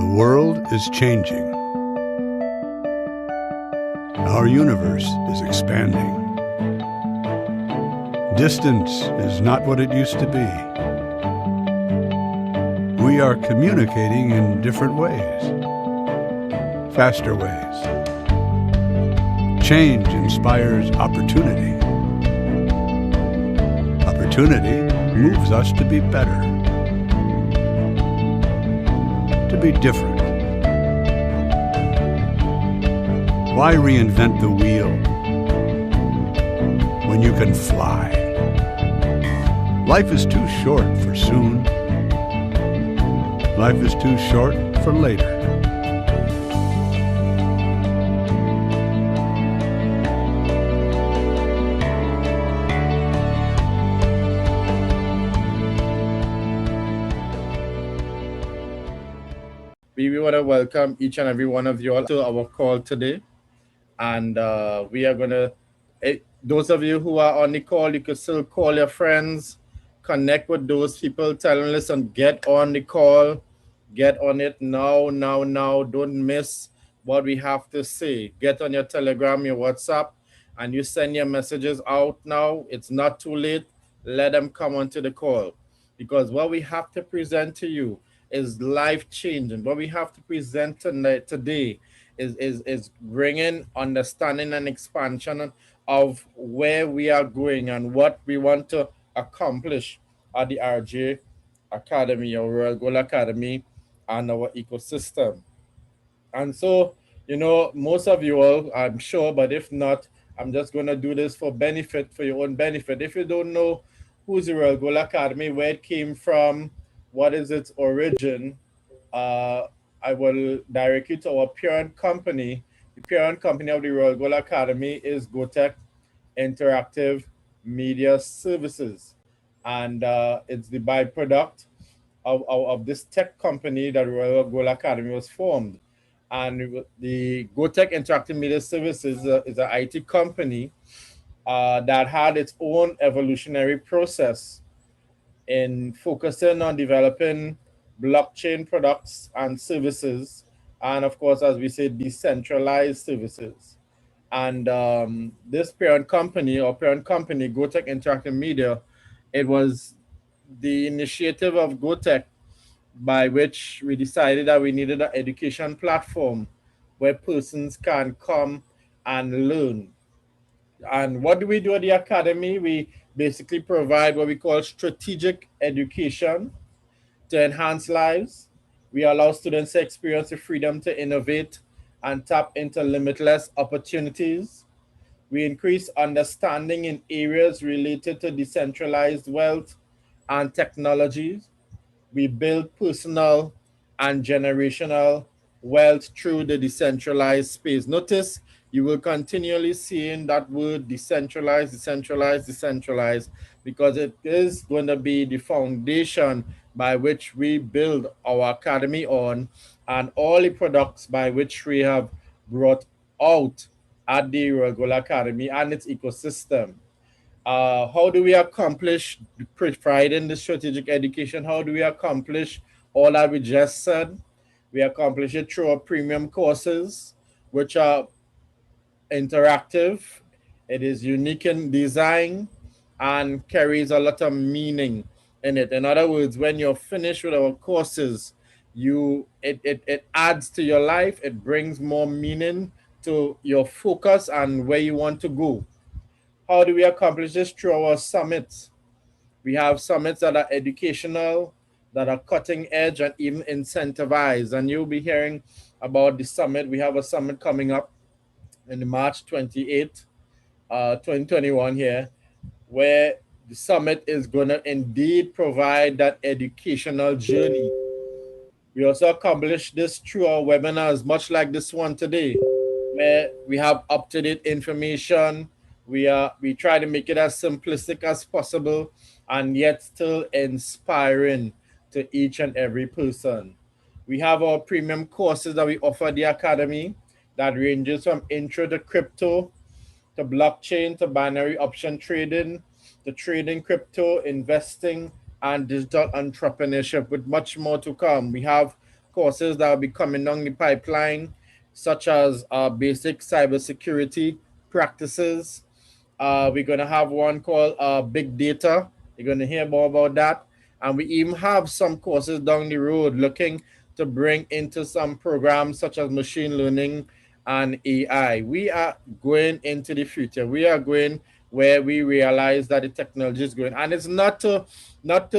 world is changing. Our universe is expanding. Distance is not what it used to be. We are communicating in different ways, faster ways. Change inspires opportunity. Opportunity moves us to be better, to be different. Why reinvent the wheel when you can fly? Life is too short for soon. Life is too short for later. We want to welcome each and every one of you all to our call today. And we are going to, those of you who are on the call, you can still call your friends, connect with those people, tell them, listen, get on the call, get on it now. Don't miss what we have to say. Get on your Telegram, your WhatsApp, and you send your messages out now. It's not too late. Let them come onto the call, because what we have to present to you is life-changing. What we have to present today is bringing understanding and expansion of where we are going and what we want to accomplish at the RGA Academy, our Royal Gold Academy, and our ecosystem. And so, most of you all, I'm sure, but if not, I'm just going to do this for your own benefit. If you don't know who's the Royal Gold Academy, where it came from, what is its origin, I will direct you to our parent company. The parent company of the Royal Gold Academy is GoTech Interactive Media Services. And it's the byproduct of this tech company that Royal Gold Academy was formed. And the GoTech Interactive Media Services is an IT company that had its own evolutionary process in focusing on developing blockchain products and services, and of course, as we say, decentralized services. And this parent company, GoTech Interactive Media, it was the initiative of GoTech by which we decided that we needed an education platform where persons can come and learn. And what do we do at the Academy? We basically provide what we call strategic education to enhance lives. We allow students to experience the freedom to innovate and tap into limitless opportunities. We increase understanding in areas related to decentralized wealth and technologies. We build personal and generational wealth through the decentralized space. Notice you will continually see in that word decentralized, because it is going to be the foundation by which we build our academy on, and all the products by which we have brought out at the Royal Gold Academy and its ecosystem. How do we accomplish providing the strategic education? How do we accomplish all that we just said? We accomplish it through our premium courses, which are interactive. It is unique in design and carries a lot of meaning in it. In other words, when you're finished with our courses, it adds to your life. It brings more meaning to your focus and where you want to go. How do we accomplish this? Through our summits. We have summits that are educational, that are cutting edge, and even incentivized. And you'll be hearing about the summit. We have a summit coming up in March 28th, 2021 here, where the summit is going to indeed provide that educational journey. We also accomplish this through our webinars, much like this one today, where we have up-to-date information. We try to make it as simplistic as possible and yet still inspiring to each and every person. We have our premium courses that we offer at the Academy that ranges from intro to crypto, to blockchain, to binary option trading, to trading crypto, investing, and digital entrepreneurship, with much more to come. We have courses that will be coming down the pipeline, such as basic cybersecurity practices. We're going to have one called Big Data. You're going to hear more about that. And we even have some courses down the road looking to bring into some programs such as machine learning and AI. We are going into the future. We are going where we realize that the technology is going. And it's not to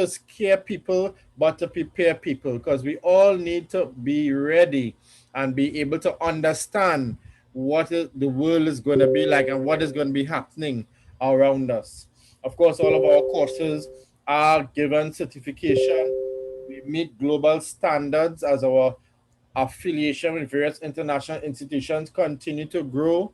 scare people, but to prepare people, because we all need to be ready and be able to understand the world is going to be like and what is going to be happening around us. Of course, all of our courses are given certification. We meet global standards as our affiliation with various international institutions continue to grow,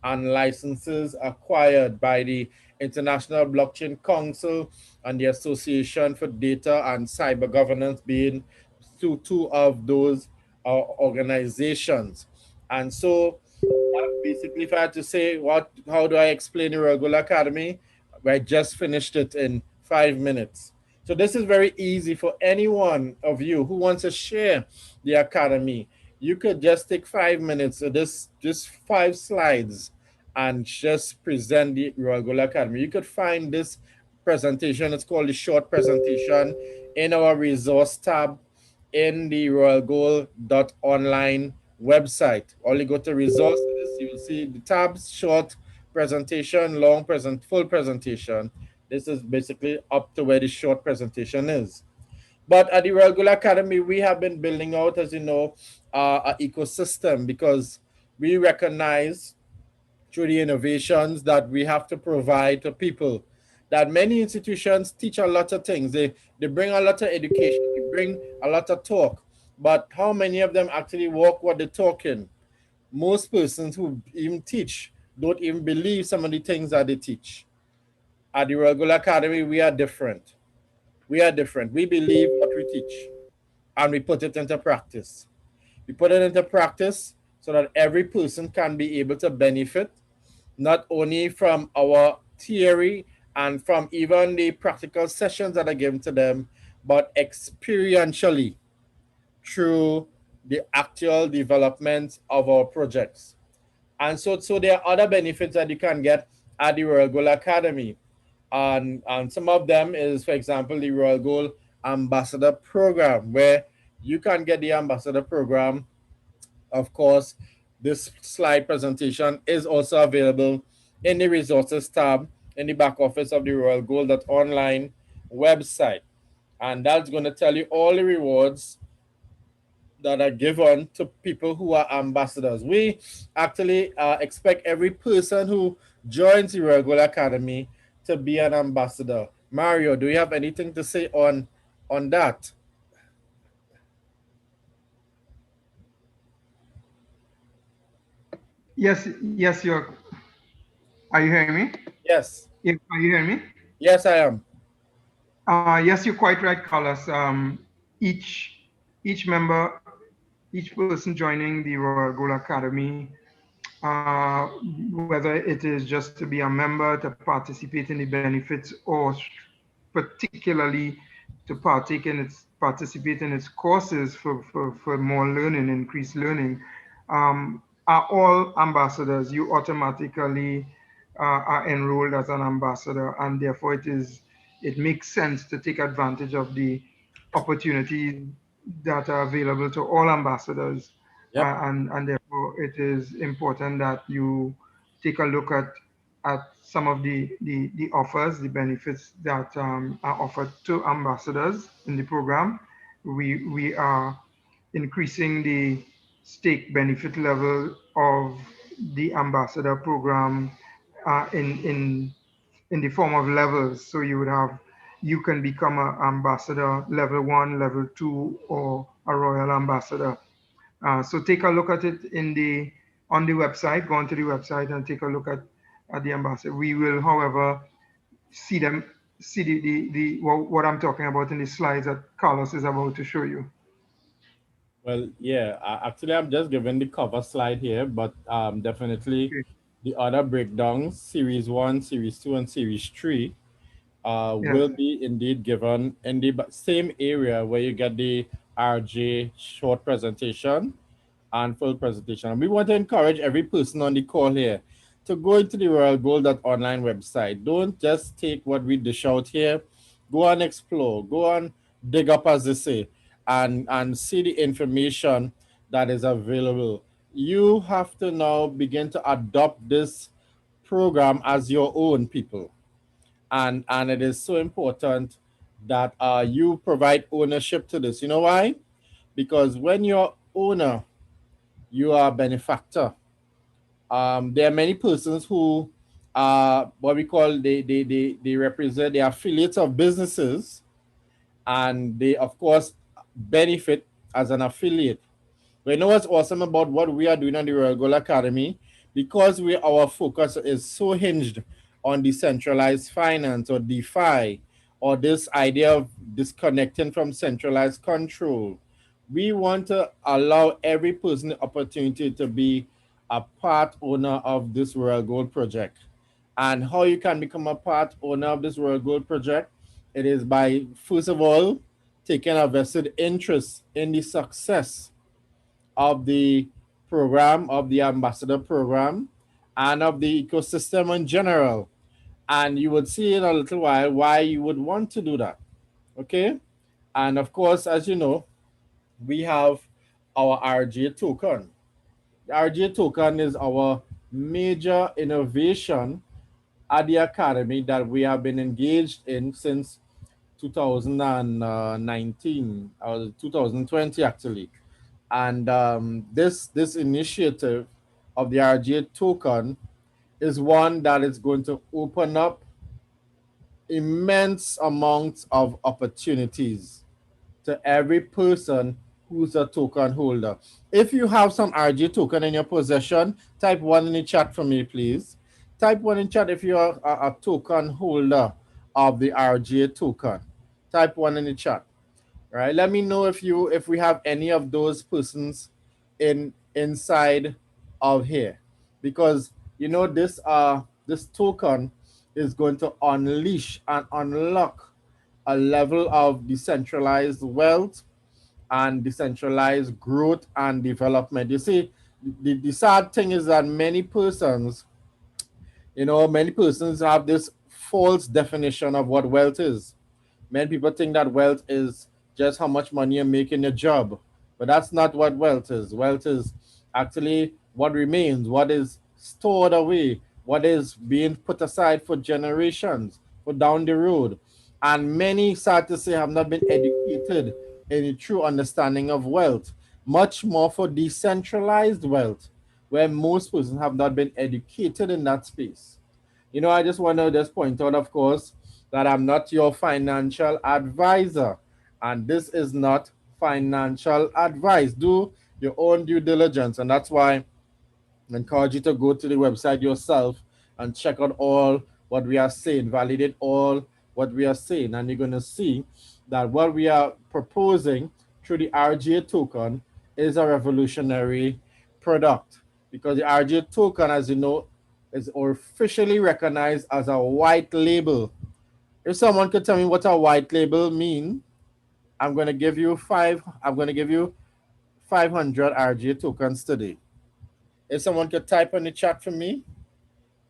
and licenses acquired by the International Blockchain Council and the Association for Data and Cyber Governance being two of those organizations. And so basically, if I had to say how do I explain the Royal Gold Academy, I just finished it in 5 minutes. So this is very easy for any one of you who wants to share the academy. You could just take 5 minutes, so this just 5 slides, and just present the Royal Gold Academy. You could find this presentation. It's called the short presentation in our resource tab in the royalgold.online website. Only go to resources, you will see the tabs, short presentation, full presentation. This is basically up to where the short presentation is. But at the Royal Gold Academy, we have been building out, as you know, an ecosystem, because we recognize through the innovations that we have to provide to people, that many institutions teach a lot of things. They bring a lot of education, they bring a lot of talk, but how many of them actually walk what they're talking? Most persons who even teach don't even believe some of the things that they teach. At the Royal Gold Academy, we are different. We are different. We believe what we teach, and we put it into practice. We put it into practice so that every person can be able to benefit not only from our theory and from even the practical sessions that are given to them, but experientially through the actual development of our projects. And so there are other benefits that you can get at the Royal Gold Academy. And some of them is, for example, the Royal Gold Ambassador Program, where you can get the Ambassador Program. Of course, this slide presentation is also available in the resources tab in the back office of the Royal Gold online website. And that's going to tell you all the rewards that are given to people who are ambassadors. We actually expect every person who joins the Royal Gold Academy to be an ambassador. Mario, do you have anything to say on that? Yes, are you hearing me? Yes. Are you hearing me? Yes, I am. Yes, you're quite right, Carlos. Each each member, each person joining the Royal Gold Academy, uh, whether it is just to be a member, to participate in the benefits, or particularly to participate in its courses for more learning, increased learning, are all ambassadors. You automatically are enrolled as an ambassador, and therefore it makes sense to take advantage of the opportunities that are available to all ambassadors, Yep. and therefore it is important that you take a look at some of the offers, the benefits that are offered to ambassadors in the program. We are increasing the stake benefit level of the ambassador program in the form of levels. So you can become an ambassador level 1, level 2, or a royal ambassador. So take a look at it on the website. Go onto the website and take a look at the ambassador. We will, however, see them see what I'm talking about in the slides that Carlos is about to show you. Well, yeah, actually, I'm just giving the cover slide here, but definitely Okay. the other breakdowns, Series 1, Series 2, and Series 3, Yes. will be indeed given in the same area where you get the RJ short presentation and full presentation. And we want to encourage every person on the call here to go into the royalgold.online website. Don't just take what we dish out here. Go and explore. Go and dig up, as they say, and see the information that is available. You have to now begin to adopt this program as your own, people. And it is so important that you provide ownership to this. You know why? Because when you're owner, you are a benefactor. There are many persons who what we call they represent the affiliates of businesses, and they of course benefit as an affiliate. But you know what's awesome about what we are doing on the Royal Gold Academy? Because our focus is so hinged on decentralized finance, or DeFi, or this idea of disconnecting from centralized control. We want to allow every person the opportunity to be a part owner of this Royal Gold project. And how you can become a part owner of this Royal Gold project? It is by, first of all, taking a vested interest in the success of the program, of the ambassador program, and of the ecosystem in general. And you would see in a little while why you would want to do that. Okay. And of course, as you know, we have our RGA token. The RGA token is our major innovation at the academy that we have been engaged in since 2019 or 2020 actually. And this initiative of the RGA token is one that is going to open up immense amounts of opportunities to every person who's a token holder. If you have some RGA token in your possession, type one in the chat for me, please. Type one in chat if you're a token holder of the RGA token. Type one in the chat. Right, let me know if we have any of those persons inside of here, because you know this token is going to unleash and unlock a level of decentralized wealth and decentralized growth and development. You see, the sad thing is that many persons have this false definition of what wealth is. Many people think that wealth is just how much money you make in your job, but that's not what wealth is. Wealth is actually what remains, what is stored away, what is being put aside for generations, for down the road. And many, sad to say, have not been educated in the true understanding of wealth, much more for decentralized wealth, where most persons have not been educated in that space. I just want to just point out, of course, that I'm not your financial advisor, and this is not financial advice. Do your own due diligence, and that's why I encourage you to go to the website yourself and check out all what we are saying, validate all what we are saying, and you're going to see that what we are proposing through the RGA token is a revolutionary product, because the RGA token, as you know, is officially recognized as a white label. If someone could tell me what a white label mean, I'm going to give you 500 RGA tokens today. If someone could type in the chat for me,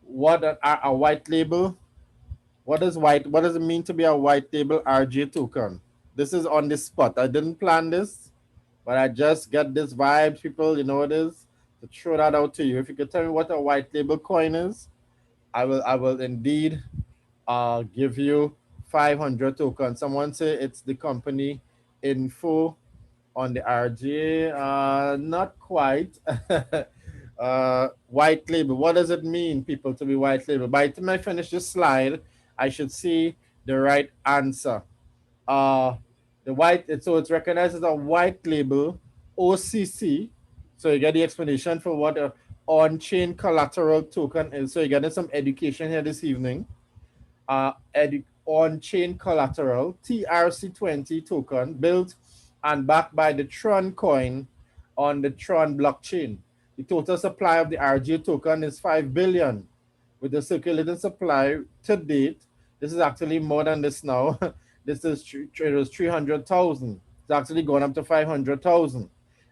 what a white label, what does it mean to be a white label RGA token? This is on the spot. I didn't plan this, but I just get this vibe, people, you know what it is, to throw that out to you. If you could tell me what a white label coin is, I will indeed give you 500 tokens. Someone say it's the company info on the RGA. Not quite. White label. What does it mean, people, to be white label? By the time I finish this slide, I should see the right answer. Uh, so it's recognized as a white label, OCC. So you get the explanation for what a on-chain collateral token is. So you're getting some education here this evening. On-chain collateral, TRC20 token, built and backed by the Tron coin on the Tron blockchain. The total supply of the RGA token is 5 billion. With the circulating supply to date, this is actually more than this now. It was 300,000. It's actually gone up to 500,000,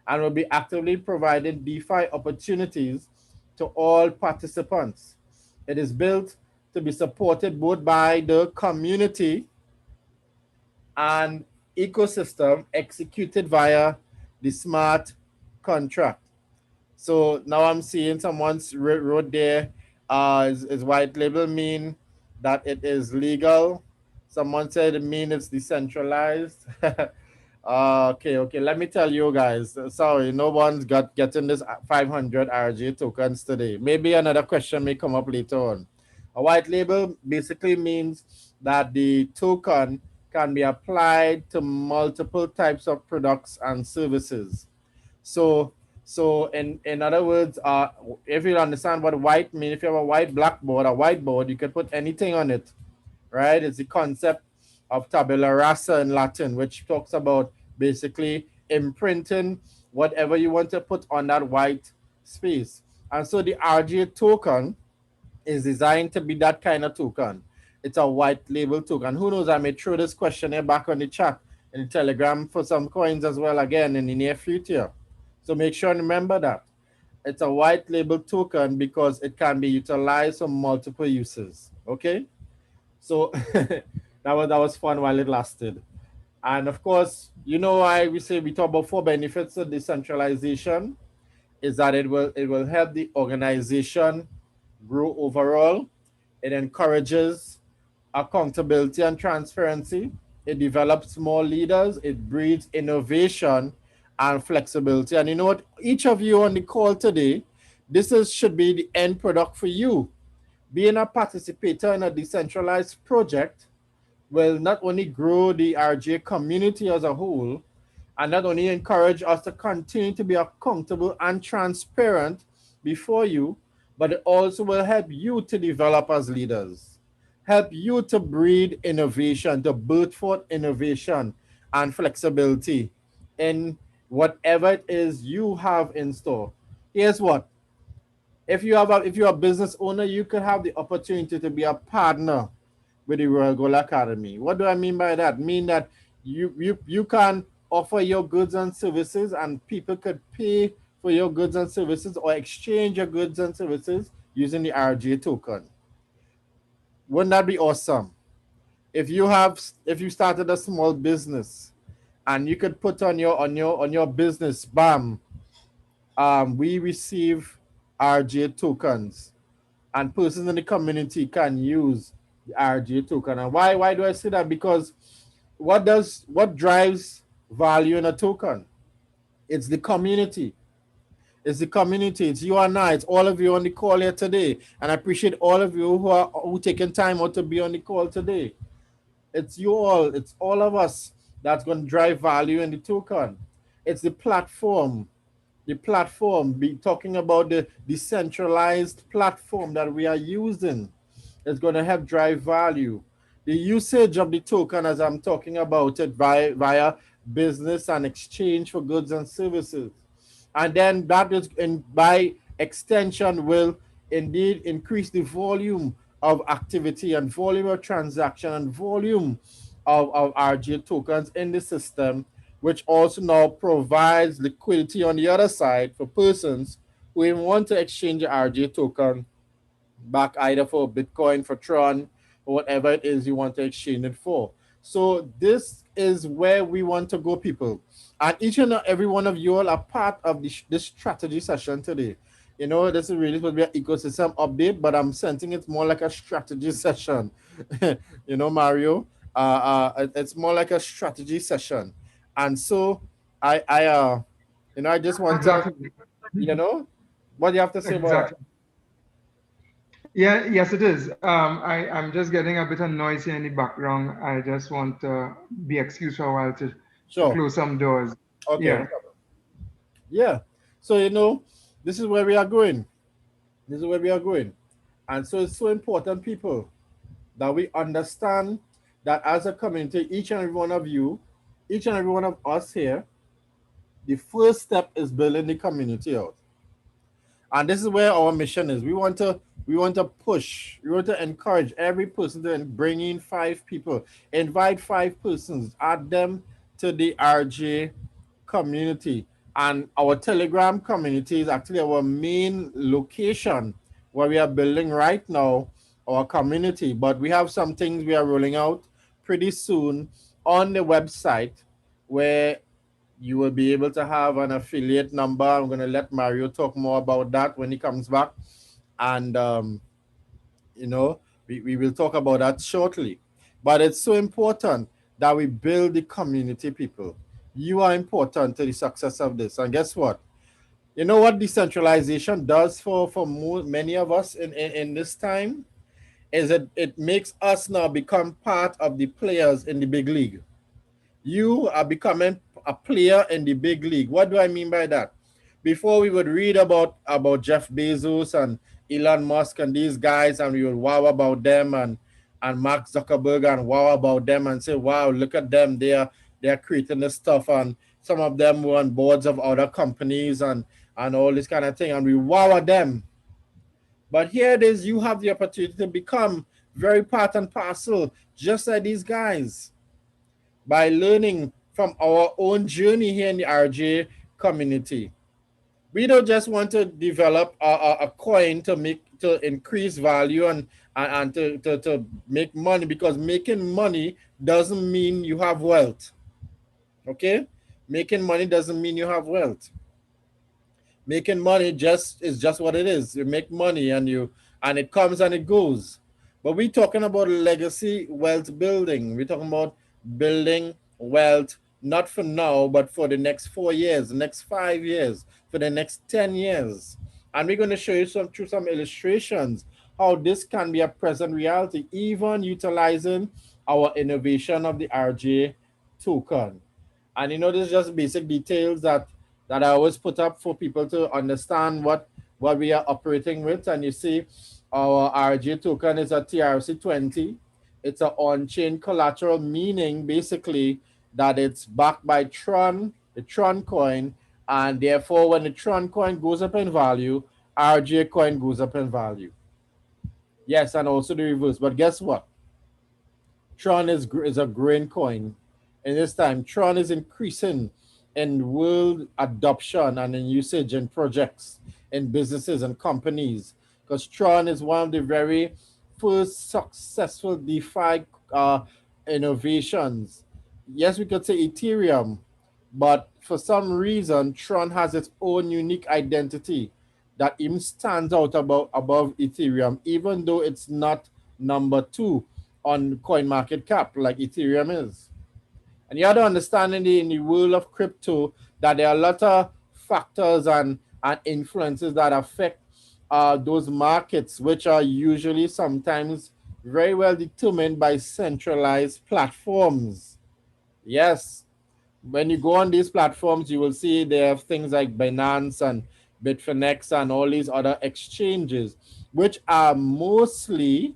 and will be actively providing DeFi opportunities to all participants. It is built to be supported both by the community and ecosystem, executed via the smart contract. So now I'm seeing someone's wrote there, is white label mean that it is legal? Someone said it mean it's decentralized. Okay. Let me tell you guys. Sorry, no one's got getting this 500 RGA tokens today. Maybe another question may come up later on. A white label basically means that the token can be applied to multiple types of products and services. So, in other words, if you understand what white means, if you have a white blackboard, a whiteboard, you can put anything on it, right? It's the concept of tabula rasa in Latin, which talks about basically imprinting whatever you want to put on that white space. And so the RGA token is designed to be that kind of token. It's a white label token. Who knows, I may throw this question here back on the chat in the Telegram for some coins as well again in the near future. So make sure and remember that. It's a white label token because it can be utilized for multiple uses. Okay? So that was fun while it lasted. And of course, you know why we say we talk about 4 benefits of decentralization is that it will help the organization grow overall. It encourages accountability and transparency. It develops more leaders. It breeds innovation and flexibility. And you know what? Each of you on the call today, should be the end product for you. Being a participator in a decentralized project will not only grow the RGA community as a whole, and not only encourage us to continue to be accountable and transparent before you, but it also will help you to develop as leaders, help you to breed innovation, to birth forth innovation and flexibility in whatever it is you have in store. Here's what. If you're a business owner, you could have the opportunity to be a partner with the Royal Gold Academy. What do I mean by that? Mean that you can offer your goods and services, and people could pay for your goods and services or exchange your goods and services using the RGA token. Wouldn't that be awesome? If you started a small business and you could put on your business, bam, we receive RGA tokens, and persons in the community can use the RGA token. And why do I say that? Because what drives value in a token? It's the community. It's the community. It's you and I. It's all of you on the call here today. And I appreciate all of you who taking time out to be on the call today. It's you all. It's all of us that's going to drive value in the token. It's the platform. The platform, be talking about the decentralized platform that we are using, is going to help drive value. The usage of the token, as I'm talking about it, via business and exchange for goods and services. And then that is, by extension, will indeed increase the volume of activity and volume of transaction and volume of RGA tokens in the system, which also now provides liquidity on the other side for persons who want to exchange the RGA token back either for Bitcoin, for Tron, or whatever it is you want to exchange it for. So this is where we want to go, people. And each and every one of you all are part of this strategy session today. You know, this is really supposed to be an ecosystem update, but I'm sensing it's more like a strategy session. You know, Mario, it's more like a strategy session. And so I just want Exactly. what do you have to say about that? Exactly. Yeah, yes, it is. I'm just getting a bit of noise here in the background. I just want to be excused for a while to Sure. close some doors. Okay. Yeah. Yeah. So, this is where we are going. This is where we are going. And so it's so important, people, that we understand that as a community, each and every one of you, each and every one of us here, the first step is building the community out. And this is where our mission is. We want to push, we want to encourage every person to bring in 5 people, invite 5 persons, add them to the RGA community. And our Telegram community is actually our main location where we are building right now our community. But we have some things we are rolling out pretty soon on the website where you will be able to have an affiliate number. I'm going to let Mario talk more about that when he comes back. And, you know, we will talk about that shortly. But it's so important that we build the community, people. You are important to the success of this. And guess what? You know what decentralization does for many of us in this time? Is it makes us now become part of the players in the big league. You are becoming a player in the big league. What do I mean by that? Before we would read about Jeff Bezos and Elon Musk and these guys, and we would wow about them, and Mark Zuckerberg and wow about them and say, wow, look at them. They're creating this stuff, and some of them were on boards of other companies and all this kind of thing, and we wow at them. But here it is, you have the opportunity to become very part and parcel, just like these guys, by learning from our own journey here in the RJ community. We don't just want to develop a coin to increase value and to make money, because making money doesn't mean you have wealth. Okay? Making money doesn't mean you have wealth. Making money is just what it is. You make money and it comes and it goes. But we're talking about legacy wealth building. We're talking about building wealth not for now, but for the next 4 years, the next 5 years, for the next 10 years. And we're going to show you through some illustrations how this can be a present reality, even utilizing our innovation of the RGA token. And you know, this is just basic details that I always put up for people to understand what we are operating with. And you see, our RGA token is a TRC20. It's an on-chain collateral, meaning basically that it's backed by Tron, the Tron coin, and therefore when the Tron coin goes up in value, RGA coin goes up in value. Yes, and also the reverse. But guess what? Tron is a growing coin. And this time, Tron is increasing in world adoption and in usage in projects, in businesses and companies. Because Tron is one of the very first successful DeFi innovations. Yes, we could say Ethereum, but for some reason, Tron has its own unique identity that even stands out above Ethereum, even though it's not number two on coin market cap like Ethereum is. And you have to understand in the world of crypto that there are a lot of factors and influences that affect those markets, which are usually sometimes very well determined by centralized platforms. Yes, when you go on these platforms, you will see they have things like Binance and Bitfinex and all these other exchanges, which are mostly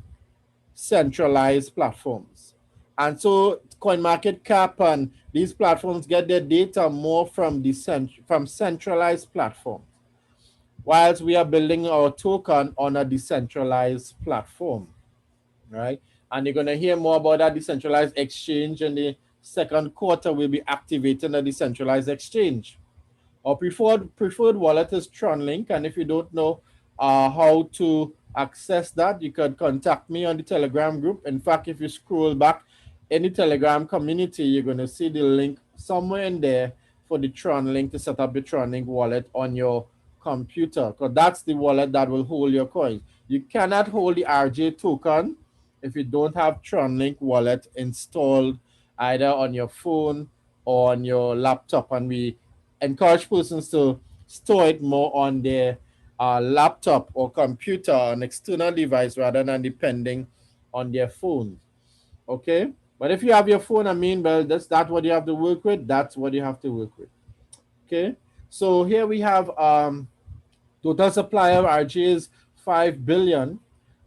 centralized platforms. And so CoinMarketCap and these platforms get their data more from from centralized platforms, whilst we are building our token on a decentralized platform, right? And you're going to hear more about that decentralized exchange in the second quarter. We'll be activating a decentralized exchange. Our preferred wallet is TronLink, and if you don't know how to access that, you can contact me on the Telegram group. In fact, if you scroll back in the Telegram community, you're going to see the link somewhere in there for the TronLink to set up the TronLink wallet on your computer, because that's the wallet that will hold your coins. You cannot hold the RJ token if you don't have TronLink wallet installed either on your phone or on your laptop, and we encourage persons to store it more on their laptop or computer, an external device, rather than depending on their phone. Okay? But if you have your phone, I mean, well, that's what you have to work with. That's what you have to work with. Okay? So here we have total supply of RG is 5 billion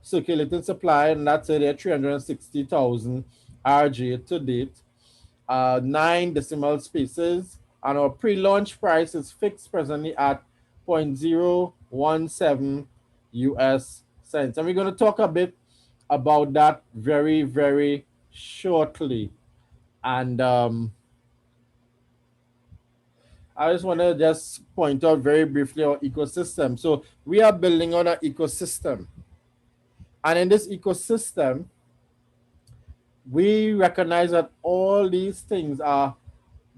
circulating supply, and that's it, 360,000 RG to date. 9 decimal spaces, and our pre-launch price is fixed presently at 0.017 US cents. And we're going to talk a bit about that very, very shortly. And I just want to just point out very briefly our ecosystem. So we are building on an ecosystem. And in this ecosystem, we recognize that all these things are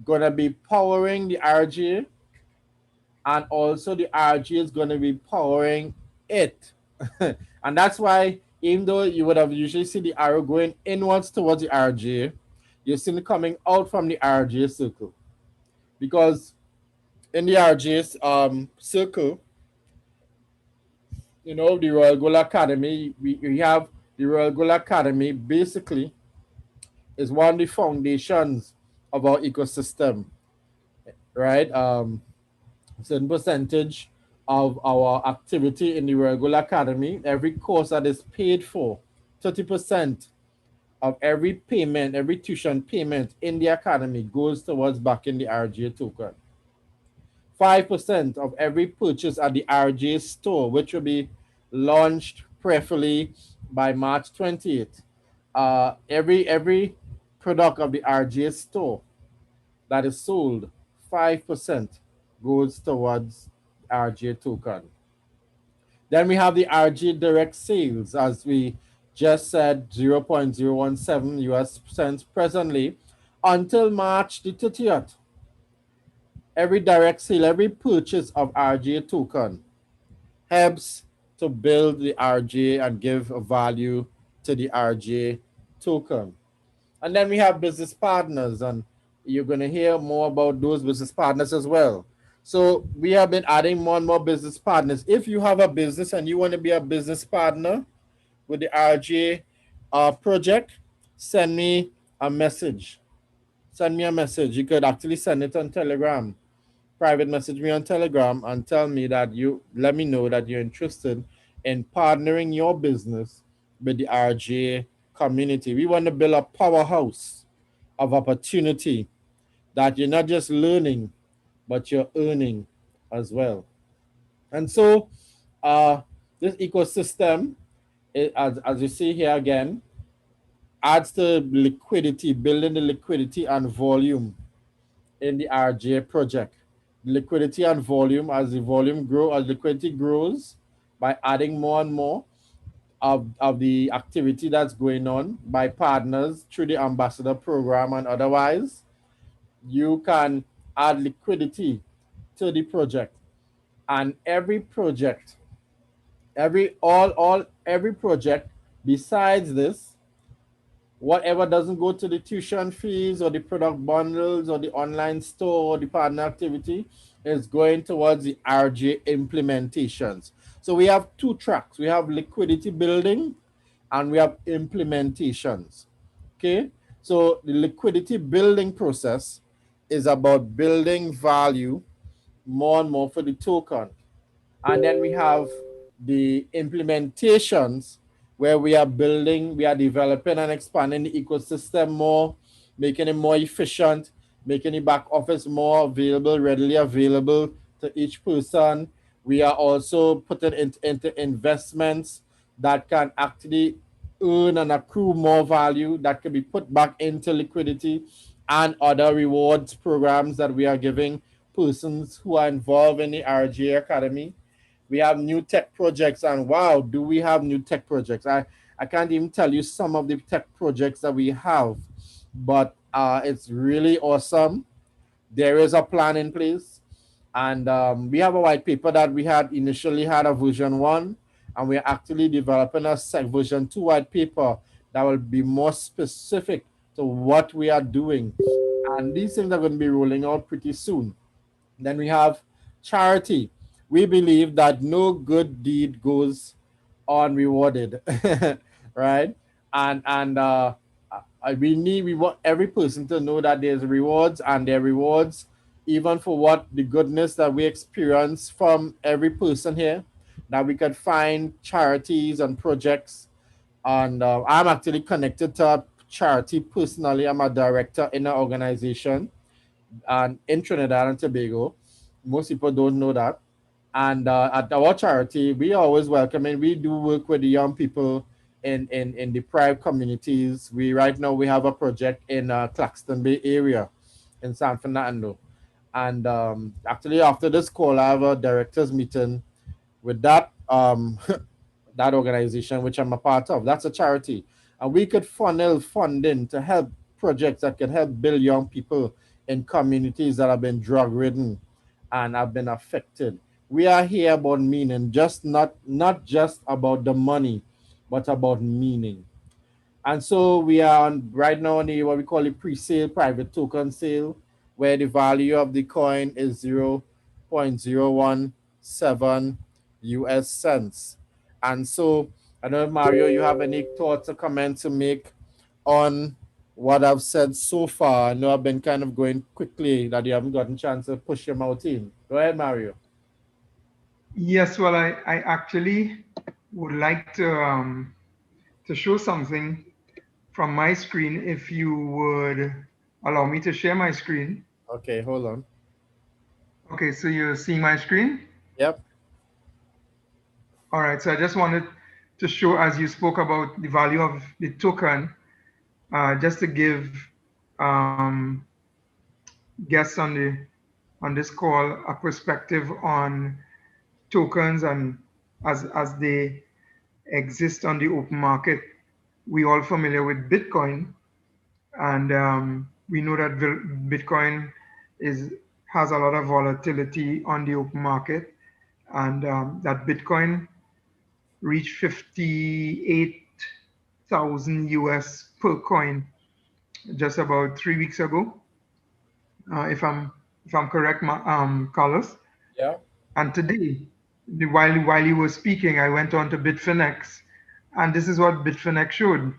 going to be powering the RGA, and also the RGA is going to be powering it. And that's why, even though you would have usually seen the arrow going inwards towards the RGA, you're still coming out from the RGA circle. Because in the RGA circle, you know, the Royal Gold Academy, we have the Royal Gold Academy basically is one of the foundations of our ecosystem, right? Certain percentage of our activity in the Royal Gold Academy, every course that is paid for, 30% of every payment, every tuition payment in the academy goes towards backing the RGA token. 5% of every purchase at the RGA store, which will be launched preferably by March 28th. Every product of the RGA store that is sold, 5% goes towards RGA token. Then we have the RGA direct sales, as we just said, 0.017 US cents presently until March the 30th. Every direct sale, every purchase of RGA token helps to build the RGA and give a value to the RGA token. And then we have business partners, and you're going to hear more about those business partners as well. So we have been adding more and more business partners. If you have a business and you want to be a business partner with the RGA project, send me a message. Send me a message. You could actually send it on Telegram. Private message me on Telegram and tell me that let me know that you're interested in partnering your business with the RGA community. We want to build a powerhouse of opportunity that you're not just learning, but you're earning as well. And so this ecosystem, as you see here again, adds to liquidity, building the liquidity and volume in the RGA project. Liquidity and volume, as the volume grows, as liquidity grows, by adding more and more of the activity that's going on by partners through the ambassador program and otherwise, you can add liquidity to the project. And every project, every project besides this, whatever doesn't go to the tuition fees or the product bundles or the online store or the partner activity is going towards the RGA implementations. So we have two tracks. We have liquidity building and we have implementations. Okay. So the liquidity building process is about building value more and more for the token. And then we have the implementations where we are building, we are developing and expanding the ecosystem more, making it more efficient, making the back office more available, readily available to each person. We are also putting into investments that can actually earn and accrue more value that can be put back into liquidity and other rewards programs that we are giving persons who are involved in the RGA Academy. We have new tech projects, and wow, do we have new tech projects. I can't even tell you some of the tech projects that we have, but it's really awesome. There is a plan in place, and we have a white paper that we had initially had a version 1, and we're actually developing a version 2 white paper that will be more specific to what we are doing, and these things are going to be rolling out pretty soon. Then we have charity. We believe that no good deed goes unrewarded, right? And we want every person to know that there's rewards, and there are rewards even for what the goodness that we experience from every person here. That we could find charities and projects, and I'm actually connected to a charity personally. I'm a director in an organization and in Trinidad and Tobago. Most people don't know that. And at our charity, we are always welcoming. We do work with the young people in the private communities. Right now we have a project in Claxton Bay area in San Fernando. And actually, after this call, I have a directors meeting with that that organization which I'm a part of. That's a charity, and we could funnel funding to help projects that could help build young people in communities that have been drug ridden and have been affected. We are here about meaning, just not just about the money, but about meaning. And so we are right now on the what we call a pre-sale private token sale, where the value of the coin is 0.017 US cents. And so I don't know, Mario, you have any thoughts or comments to make on what I've said so far? I know I've been kind of going quickly that you haven't gotten a chance to push your mouth in. Go ahead, Mario. Yes, well, I actually would like to show something from my screen, if you would allow me to share my screen. Okay, hold on. Okay, so you're seeing my screen? Yep. All right, so I just wanted to show, as you spoke about the value of the token, just to give guests on this call a perspective on tokens, and as they exist on the open market. We all familiar with Bitcoin, and we know that Bitcoin has a lot of volatility on the open market, and that Bitcoin reached 58,000 US per coin just about 3 weeks ago, if I'm correct, Carlos. Yeah. And today, while you were speaking, I went on to Bitfinex, and this is what Bitfinex showed.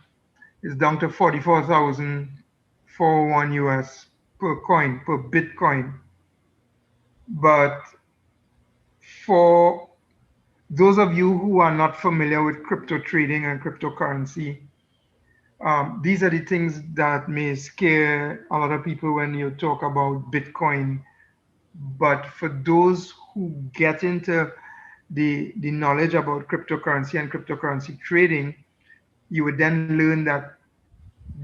It's down to 44,401 US per coin, per Bitcoin. But for those of you who are not familiar with crypto trading and cryptocurrency, these are the things that may scare a lot of people when you talk about Bitcoin. But for those who get into the knowledge about cryptocurrency and cryptocurrency trading, you would then learn that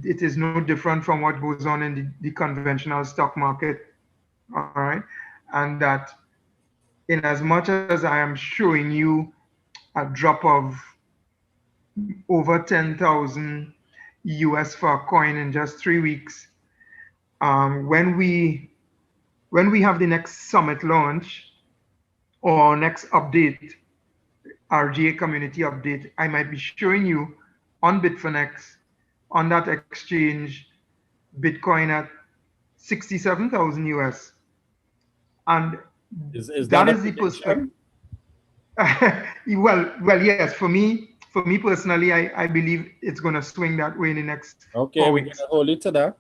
it is no different from what goes on in the conventional stock market. All right. And that in as much as I am showing you a drop of over 10,000 US for a coin in just 3 weeks, when we have the next summit launch or next update, RGA community update, I might be showing you on Bitfinex, on that exchange, Bitcoin at 67,000 US. And Is that that a is the perspective. prediction? Well, yes, for me personally, I believe it's going to swing that way in the next Okay, four we're gonna weeks. hold it to that.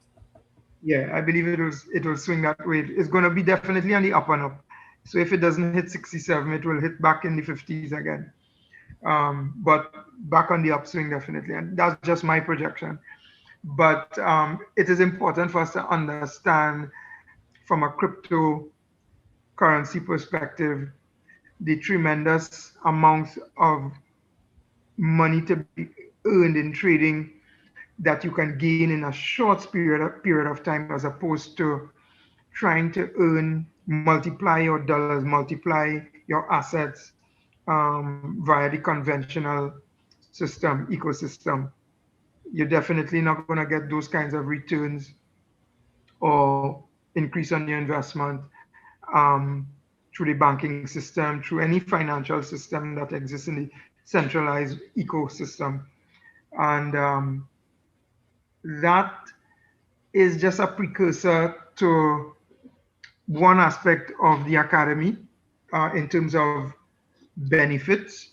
Yeah, I believe it will swing that way. It's going to be definitely on the up and up. So if it doesn't hit 67, it will hit back in the 50s again. But back on the upswing definitely, and that's just my projection. But it is important for us to understand from a cryptocurrency perspective the tremendous amounts of money to be earned in trading that you can gain in a short period of time, as opposed to trying to multiply your dollars, multiply your assets via the conventional ecosystem. You're definitely not going to get those kinds of returns or increase on your investment um, through the banking system, through any financial system that exists in the centralized ecosystem. And that is just a precursor to one aspect of the academy in terms of benefits.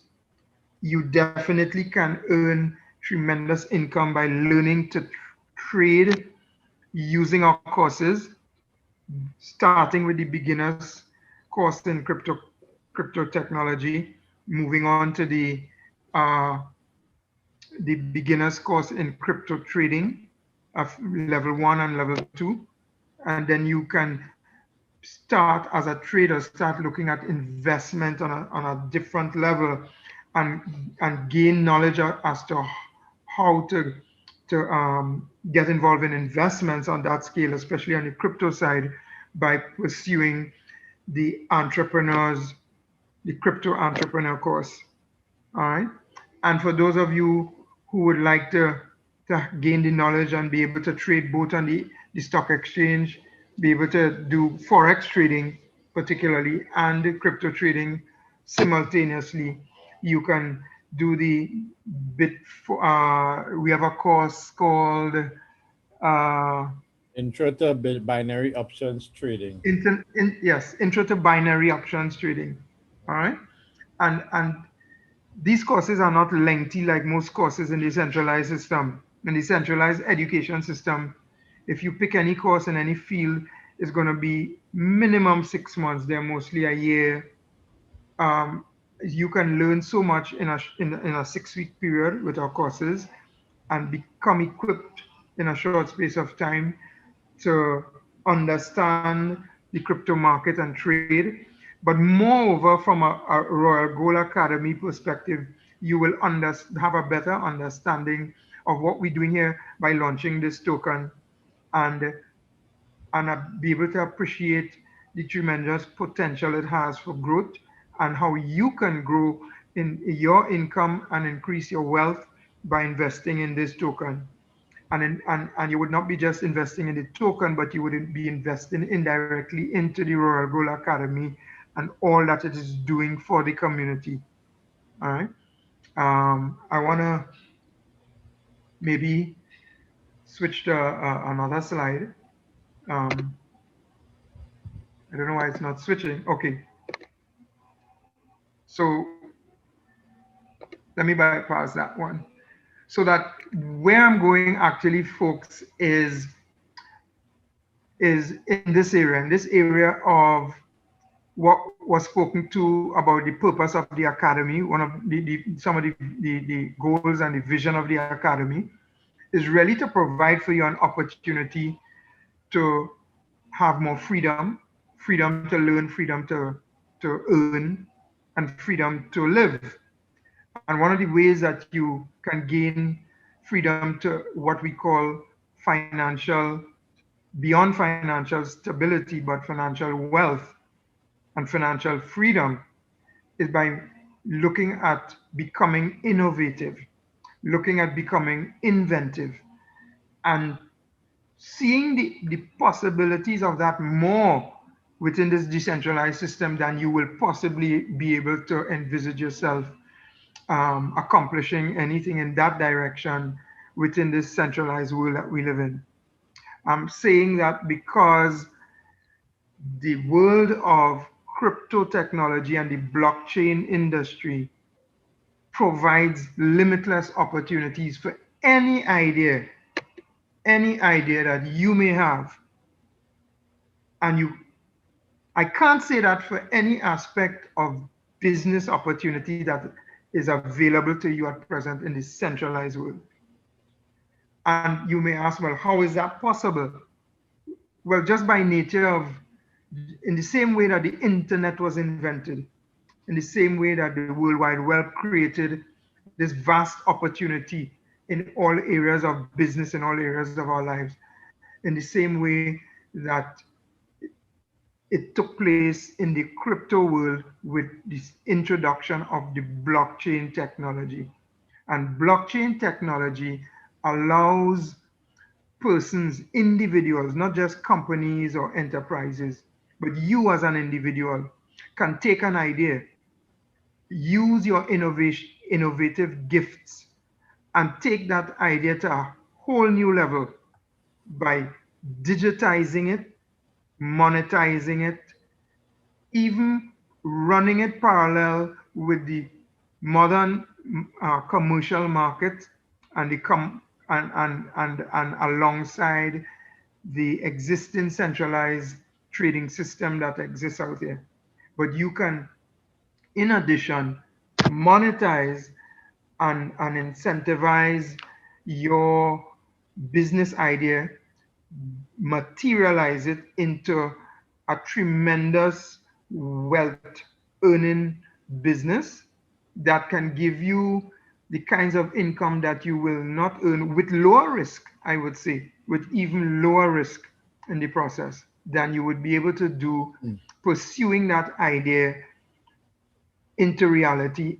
You definitely can earn tremendous income by learning to trade using our courses, starting with the beginners course in crypto technology, moving on to the beginners course in crypto trading of level 1 and level 2. And then you can start as a trader, start looking at investment on a different level, and gain knowledge as to how to get involved in investments on that scale, especially on the crypto side, by pursuing the crypto entrepreneur course. All right. And for those of you who would like to gain the knowledge and be able to trade both on the stock exchange, be able to do Forex trading particularly and the crypto trading simultaneously, you can do the we have a course called Intro to binary options trading. intro to binary options trading. All right. And these courses are not lengthy like most courses in the centralized system. In the centralized education system, if you pick any course in any field, it's going to be minimum 6 months. They're mostly a year. You can learn so much in a 6 week period with our courses and become equipped in a short space of time to understand the crypto market and trade. But moreover, from a Royal Gold Academy perspective, you will have a better understanding of what we're doing here by launching this token and be able to appreciate the tremendous potential it has for growth and how you can grow in your income and increase your wealth by investing in this token. And you would not be just investing in the token, but you would be investing indirectly into the Royal Gold Academy and all that it is doing for the community. All right. I want to maybe switch to another slide. I don't know why it's not switching. Okay. So let me bypass that one. So that where I'm going actually, folks, is in this area of what was spoken to about the purpose of the academy. One of some of the goals and the vision of the academy is really to provide for you an opportunity to have more freedom, freedom to learn, freedom to earn, and freedom to live. And one of the ways that you can gain freedom to what we call financial, beyond financial stability, but financial wealth and financial freedom is by looking at becoming innovative, looking at becoming inventive, and seeing the possibilities of that more within this decentralized system than you will possibly be able to envisage yourself accomplishing anything in that direction within this centralized world that we live in. I'm saying that because the world of crypto technology and the blockchain industry provides limitless opportunities for any idea that you may have. And I can't say that for any aspect of business opportunity that is available to you at present in the centralized world. And you may ask, well, how is that possible? Well, just by nature of, in the same way that the internet was invented, in the same way that the World Wide Web created this vast opportunity in all areas of business, in all areas of our lives, in the same way that it took place in the crypto world with this introduction of the blockchain technology. And blockchain technology allows persons, individuals, not just companies or enterprises, but you as an individual can take an idea, use your innovative gifts, and take that idea to a whole new level by digitizing it, monetizing it, even running it parallel with the modern commercial market and and alongside the existing centralized trading system that exists out there. But you can, in addition, monetize and incentivize your business idea, materialize it into a tremendous wealth earning business that can give you the kinds of income that you will not earn with lower risk, I would say, with even lower risk in the process. than you would be able to do pursuing that idea into reality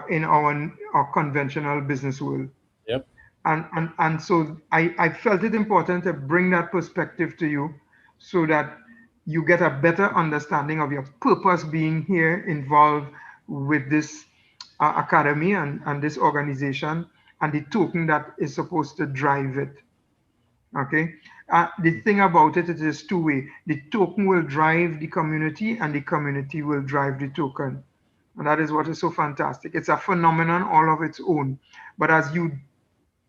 in our conventional business world. Yep. And so I felt it important to bring that perspective to you so that you get a better understanding of your purpose being here involved with this academy and this organization and the token that is supposed to drive it. Okay. The thing about it, it is two-way. The token will drive the community and the community will drive the token. And that is what is so fantastic. It's a phenomenon all of its own. But as you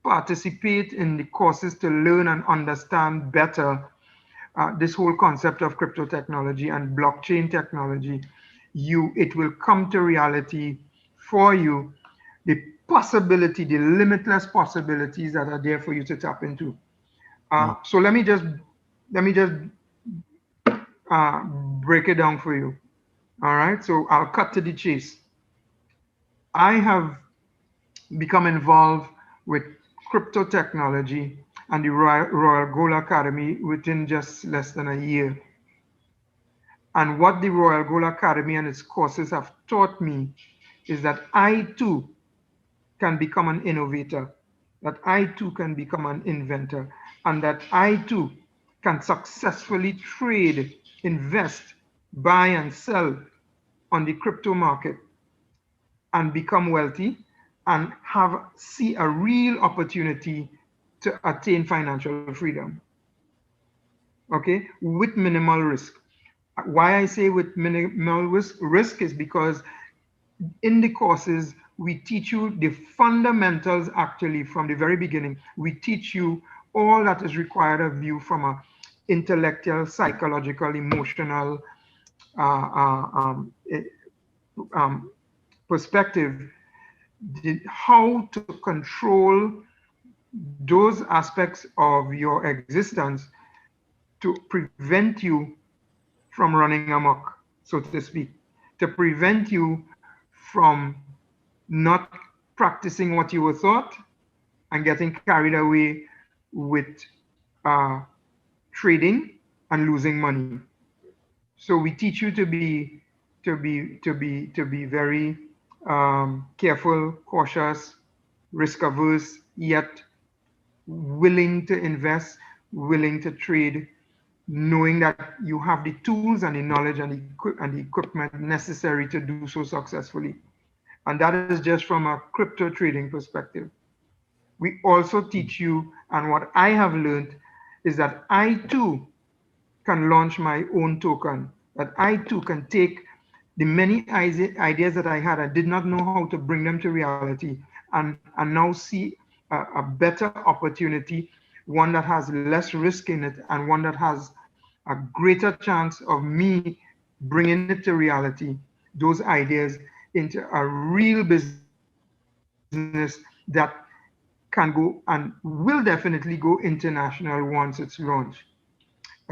participate in the courses to learn and understand better this whole concept of crypto technology and blockchain technology, it will come to reality for you, the possibility, the limitless possibilities that are there for you to tap into. So let me just break it down for you. All right, so I'll cut to the chase. I have become involved with crypto technology and the Royal Gold Academy within just less than a year. And what the Royal Gold Academy and its courses have taught me is that I too can become an innovator, that I too can become an inventor, and that I too can successfully trade, invest, buy and sell on the crypto market and become wealthy and see a real opportunity to attain financial freedom. Okay, with minimal risk. Why I say with minimal risk is because in the courses we teach you the fundamentals actually from the very beginning. We teach you all that is required of you from a intellectual, psychological, emotional perspective, how to control those aspects of your existence to prevent you from running amok, so to speak, to prevent you from not practicing what you were taught and getting carried away with trading and losing money. So we teach you to be very careful, cautious, risk averse, yet willing to invest, willing to trade, knowing that you have the tools and the knowledge and the equipment necessary to do so successfully. And that is just from a crypto trading perspective. We also teach you, and what I have learned is that I too can launch my own token, that I too can take the many ideas that I had, I did not know how to bring them to reality, and now see a better opportunity, one that has less risk in it, and one that has a greater chance of me bringing it to reality, those ideas into a real business that can go and will definitely go international once it's launched.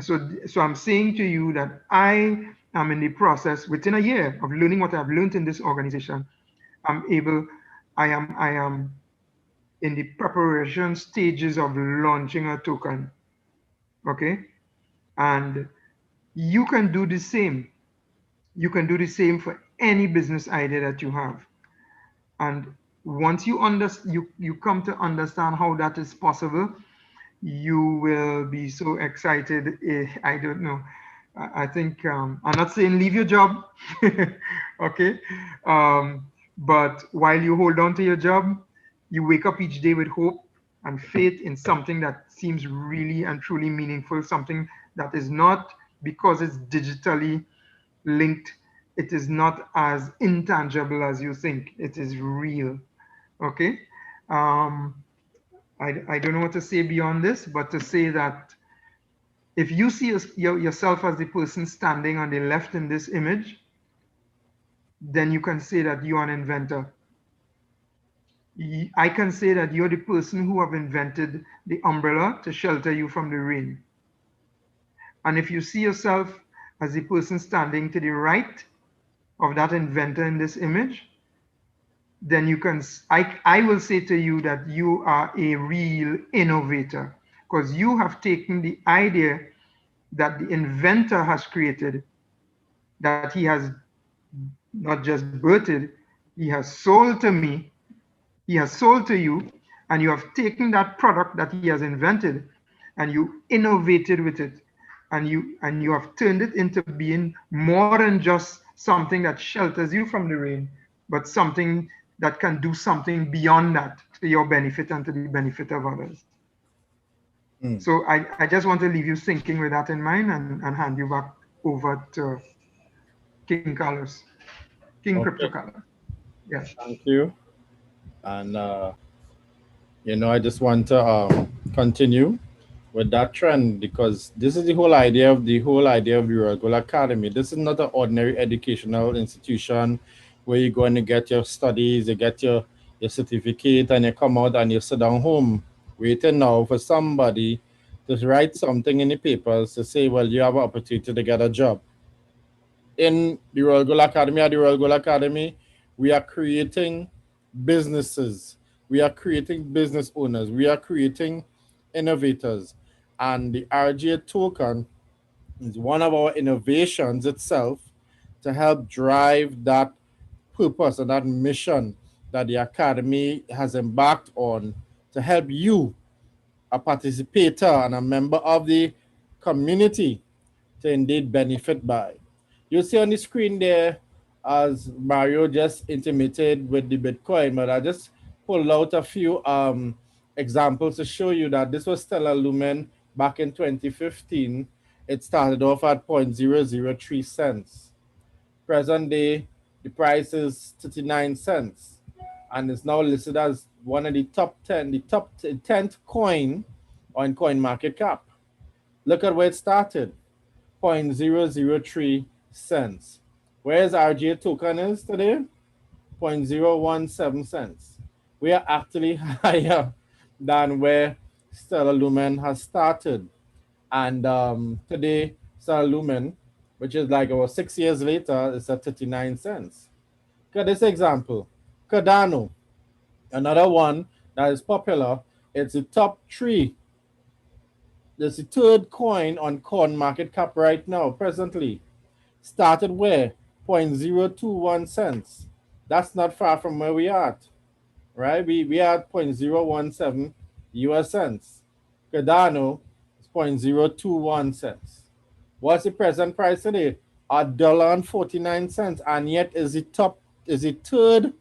So I'm saying to you that I am in the process within a year of learning what I've learned in this organization. I am in the preparation stages of launching a token. Okay. And you can do the same. You can do the same for any business idea that you have. And once you come to understand how that is possible, you will be so excited. I don't know. I think I'm not saying leave your job, okay? But while you hold on to your job, you wake up each day with hope and faith in something that seems really and truly meaningful, something that is not, because it's digitally linked, it is not as intangible as you think. It is real, okay? I don't know what to say beyond this, but to say that if you see yourself as the person standing on the left in this image, then you can say that you're an inventor. I can say that you're the person who have invented the umbrella to shelter you from the rain. And if you see yourself as the person standing to the right of that inventor in this image, then I will say to you that you are a real innovator, because you have taken the idea, that the inventor has created, that he has not just birthed, he has sold to me, he has sold to you, and you have taken that product that he has invented and you innovated with it, and you have turned it into being more than just something that shelters you from the rain, but something that can do something beyond that to your benefit and to the benefit of others. Mm. So I just want to leave you thinking with that in mind, and hand you back over to King Carlos, King Crypto Okay, Carlos. Yes. thank you. And I just want to continue with that trend, because this is the whole idea of the Royal Gold Academy. This is not an ordinary educational institution where you're going to get your studies, you get your certificate, and you come out and you sit down home waiting now for somebody to write something in the papers to say, well, you have an opportunity to get a job. In the Royal Gold Academy, at the Royal Gold Academy, we are creating businesses, we are creating business owners, we are creating innovators. And the RGA token is one of our innovations itself to help drive that purpose and that mission that the Academy has embarked on, to help you, a participator and a member of the community, to indeed benefit by. You see on the screen there, as Mario just intimated with the Bitcoin, but I just pulled out a few examples to show you that this was Stellar Lumen back in 2015. It started off at 0.003 cents. Present day, the price is 39 cents, and it's now listed as one of the top 10, the top 10th coin on coin market cap. Look at where it started, 0.003 cents. Whereas RGA token is today? 0.017 cents. We are actually higher than where Stellar Lumen has started. And today, Stellar Lumen, which is like about 6 years later, is at 39 cents. Look at this example. Cardano, another one that is popular. It's the top three. There's the third coin on coin market cap right now, presently. Started where? 0.021 cents. That's not far from where we are at, right? We are at 0.017 US cents. Cardano is 0.021 cents. What's the present price today? $1.49, and yet is the third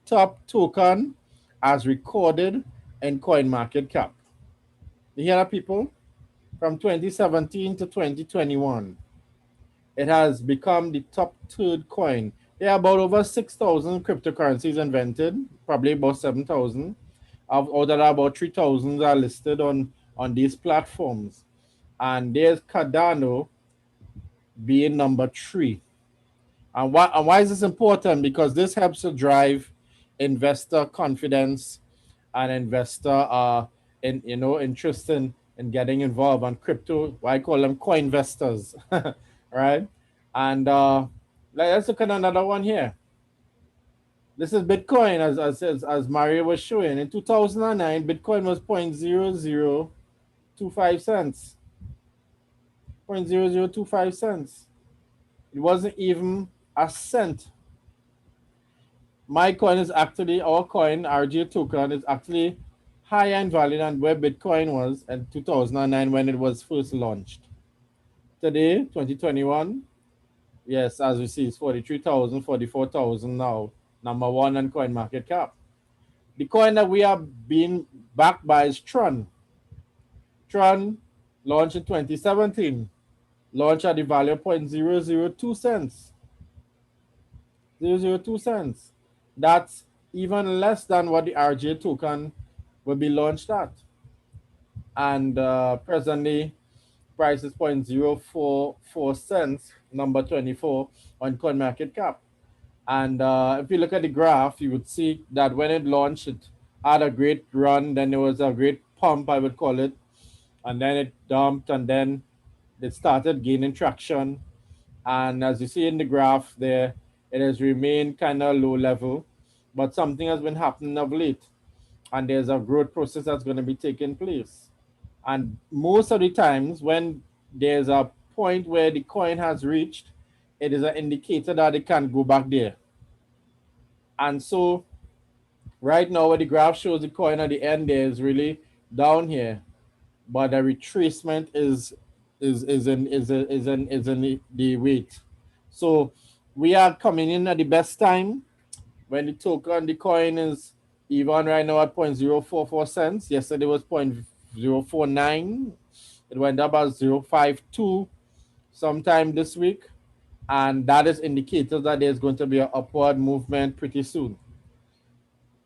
top token as recorded in coin market cap. You hear that, people? From 2017 to 2021. It has become the top third coin. There are about over 6,000 cryptocurrencies invented, probably about 7,000. Out of about 3,000 are listed on these platforms. And there's Cardano being number 3. And why is this important? Because this helps to drive investor confidence and investor interest in getting involved on crypto. Why I call them coin investors, right? And let's look at another one here. This is Bitcoin, as Mario was showing. In 2009, Bitcoin was 0.0025 cents. 0.0025 cents. It wasn't even a cent. My coin is actually, our coin, RGA token, is actually higher in value than where Bitcoin was in 2009 when it was first launched. Today, 2021, yes, as we see, it's 43,000, 44,000 now. Number one on coin market cap. The coin that we are being backed by is Tron. Tron launched in 2017. Launched at the value of 0.002 cents. 0.002 cents. That's even less than what the RGA token will be launched at. And presently, price is 0.044 cents, number 24 on CoinMarketCap. And if you look at the graph, you would see that when it launched, it had a great run. Then there was a great pump, I would call it. And then it dumped, and then it started gaining traction. And as you see in the graph there, it has remained kind of low level, but something has been happening of late. And there's a growth process that's going to be taking place. And most of the times when there's a point where the coin has reached, it is an indicator that it can go back there. And so right now, where the graph shows the coin at the end there is really down here, but the retracement is in the weight. So we are coming in at the best time when the coin is even right now at 0.044 cents. Yesterday was 0.049. It went up at 0.52 sometime this week, and that is indicators that there's going to be an upward movement pretty soon.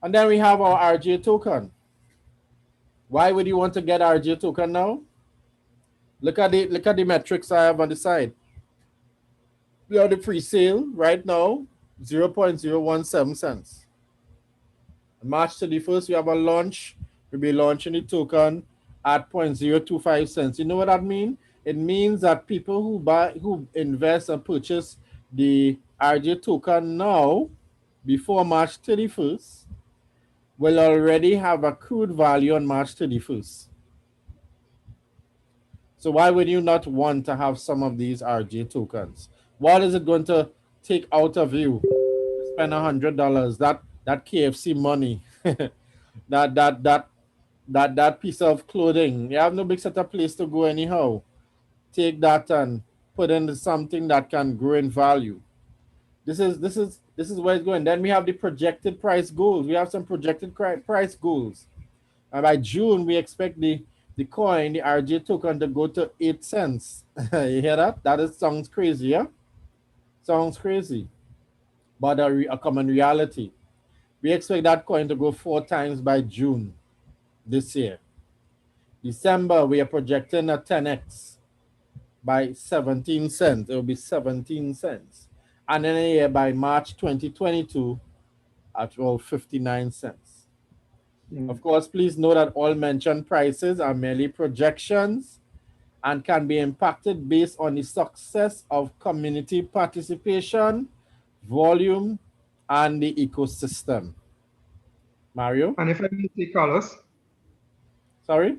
And then we have our RGA token. Why would you want to get RGA token now? Look at the metrics I have on the side. We have the pre-sale right now, 0.017 cents. March 31st, we have a launch. We'll be launching the token at 0.025 cents. You know what that means? It means that people who invest and purchase the RGA token now before March 31st will already have accrued value on March 31st. So why would you not want to have some of these RGA tokens? What is it going to take out of you to spend $100? That KFC money, that piece of clothing. You have no big set of place to go anyhow. Take that and put into something that can grow in value. This is where it's going. Then we have the projected price goals. We have some projected price goals. And by June, we expect the coin, the RGA token, to go to 8 cents. You hear that? Sounds crazy, yeah? Sounds crazy. But a common reality. We expect that coin to go 4 times by June this year. December, we are projecting a 10x by 17 cents. It will be 17 cents. And then a year by March 2022 at 59 cents. Of course, please know that all mentioned prices are merely projections and can be impacted based on the success of community participation, volume, and the ecosystem. Mario? And if I may say, Carlos, Sorry?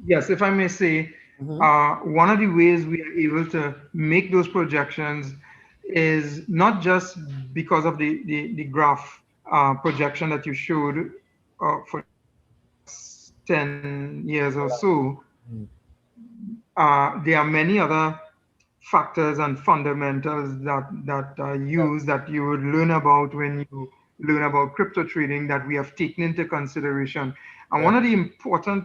yes, if I may say, one of the ways we are able to make those projections is not just because of the graph projection that you showed for 10 years or so. There are many other factors and fundamentals that are used that you would learn about when you learn about crypto trading that we have taken into consideration. And one of the important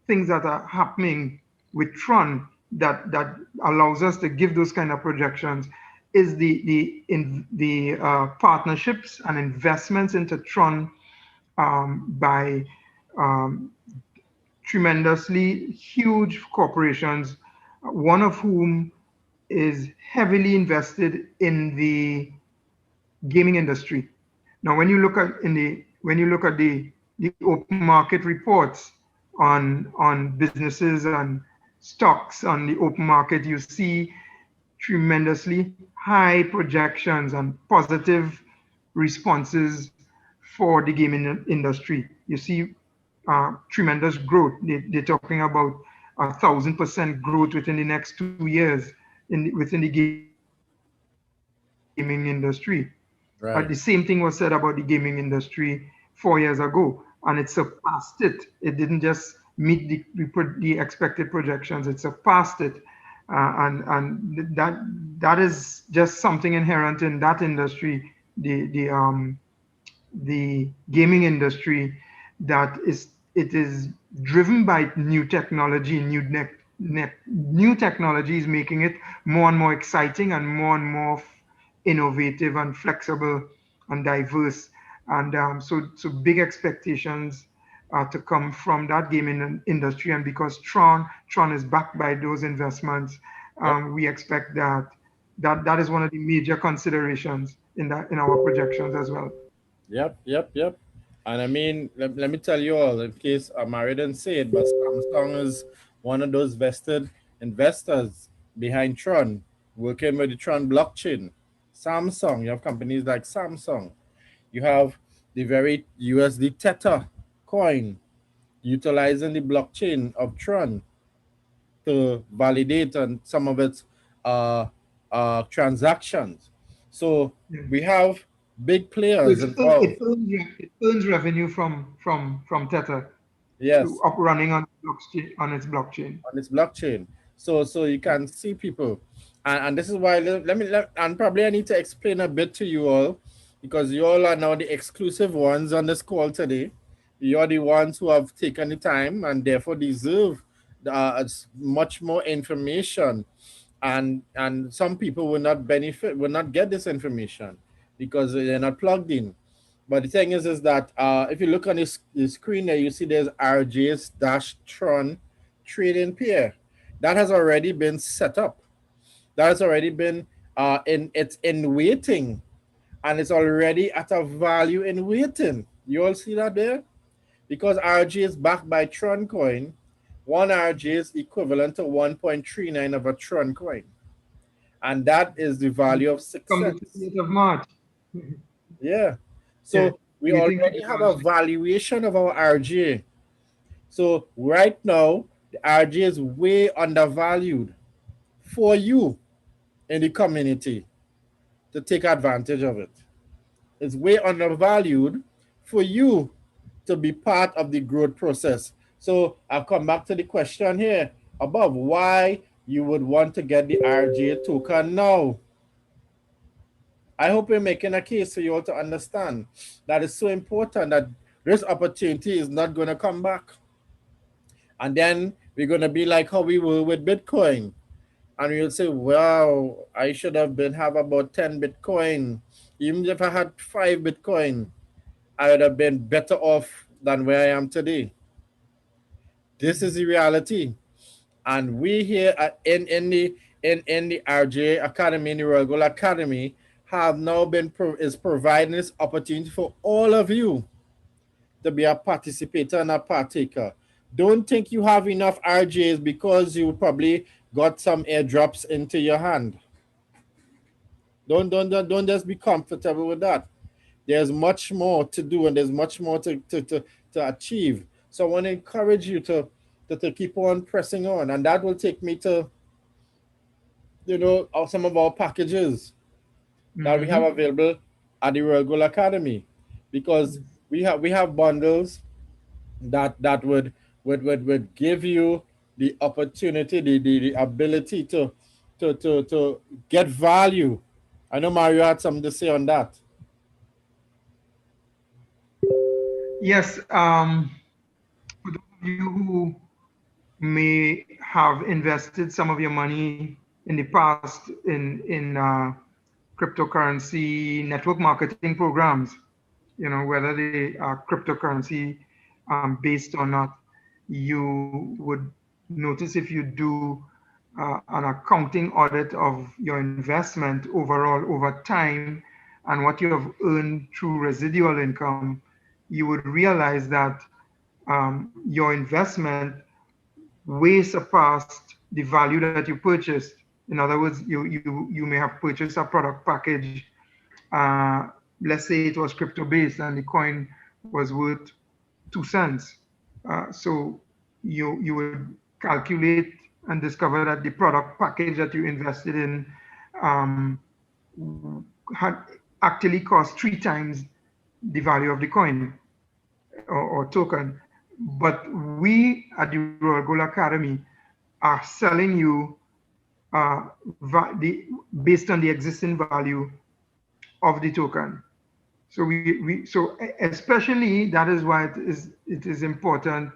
things that are happening with Tron that allows us to give those kind of projections is the partnerships and investments into Tron by tremendously huge corporations, one of whom is heavily invested in the gaming industry. Now, when you look at the open market reports on businesses and stocks on the open market, you see tremendously high projections and positive responses for the gaming industry. You see tremendous growth. They're talking about 1,000% growth within the next 2 years within the gaming industry. Right. The same thing was said about the gaming industry 4 years ago, and it surpassed it. It didn't just meet the expected projections; it surpassed it, and that is just something inherent in that industry, the gaming industry, that it is driven by new technology. New technology is making it more and more exciting and more innovative and flexible and diverse. And so big expectations to come from that gaming industry. And because Tron is backed by those investments, we expect that is one of the major considerations in our projections as well. Yep. And I mean, let me tell you all, in case Amari didn't say it, but Samsung is one of those vested investors behind Tron, working with the Tron blockchain. Samsung, you have companies like Samsung. You have the very USD Tether coin utilizing the blockchain of Tron. to validate on some of its transactions. So Yeah. we have big So players involved. it earns revenue from Tether to Yes, up running on its blockchain. on its blockchain. So you can see people, and this is why and probably I need to explain a bit to you all, because you all are now the exclusive ones on this call today. You're the ones who have taken the time and therefore deserve much more information, and some people will not benefit, will not get this information because they're not plugged in. But the thing is that if you look on the screen there, you see there's RG's dash Tron trading pair that has already been set up. That has already been it's in waiting, and it's already at a value in waiting. You all see that there? Because RG is backed by Tron coin, one RG is equivalent to 1.39 of a Tron coin. And that is the value of 6 From the cents. 20th of March. Yeah. Yeah, So we waiting to already be have a launched. valuation of our RGA. So right now, the RGA is way undervalued for you in the community to take advantage of it. It's way undervalued for you to be part of the growth process. So I'll come back to the question here above, why you would want to get the RGA token now. I hope we're making a case for you all to understand that it's so important that this opportunity is not going to come back. And then we're going to be like how we were with Bitcoin. And you'll say, wow, I should have about 10 Bitcoin. Even if I had 5 Bitcoin, I would have been better off than where I am today. This is the reality. And we here in the RGA Academy, in the Royal Gold Academy, have now been is providing this opportunity for all of you to be a participator and a partaker. Don't think you have enough RGAs because you probably got some airdrops into your hand. Don't just be comfortable with that. There's much more to do, and there's much more to achieve. So I want to encourage you to keep on pressing on, and that will take me to some of our packages that we have available at the Royal Gold Academy, because we have bundles that would give you the opportunity, the ability to get value. I know Mario had something to say on that. Yes, for those of you who may have invested some of your money in the past in cryptocurrency network marketing programs, whether they are cryptocurrency based or not, you would notice if you do an accounting audit of your investment overall over time and what you have earned through residual income, you would realize that your investment way surpassed the value that you purchased. In other words, you may have purchased a product package. Let's say it was crypto based and the coin was worth 2 cents. So you would calculate and discover that the product package that you invested in um, had actually cost 3 times the value of the coin or token. But we at the Royal Gold Academy are selling you based on the existing value of the token. So especially that is why it is important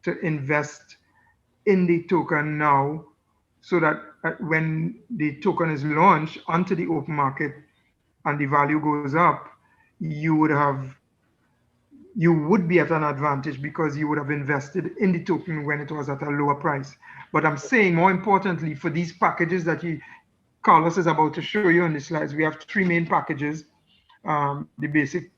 to invest in the token now, so that when the token is launched onto the open market and the value goes up, you would be at an advantage because you would have invested in the token when it was at a lower price. But I'm saying more importantly, for these packages that Carlos is about to show you on the slides, we have 3 main packages: the basic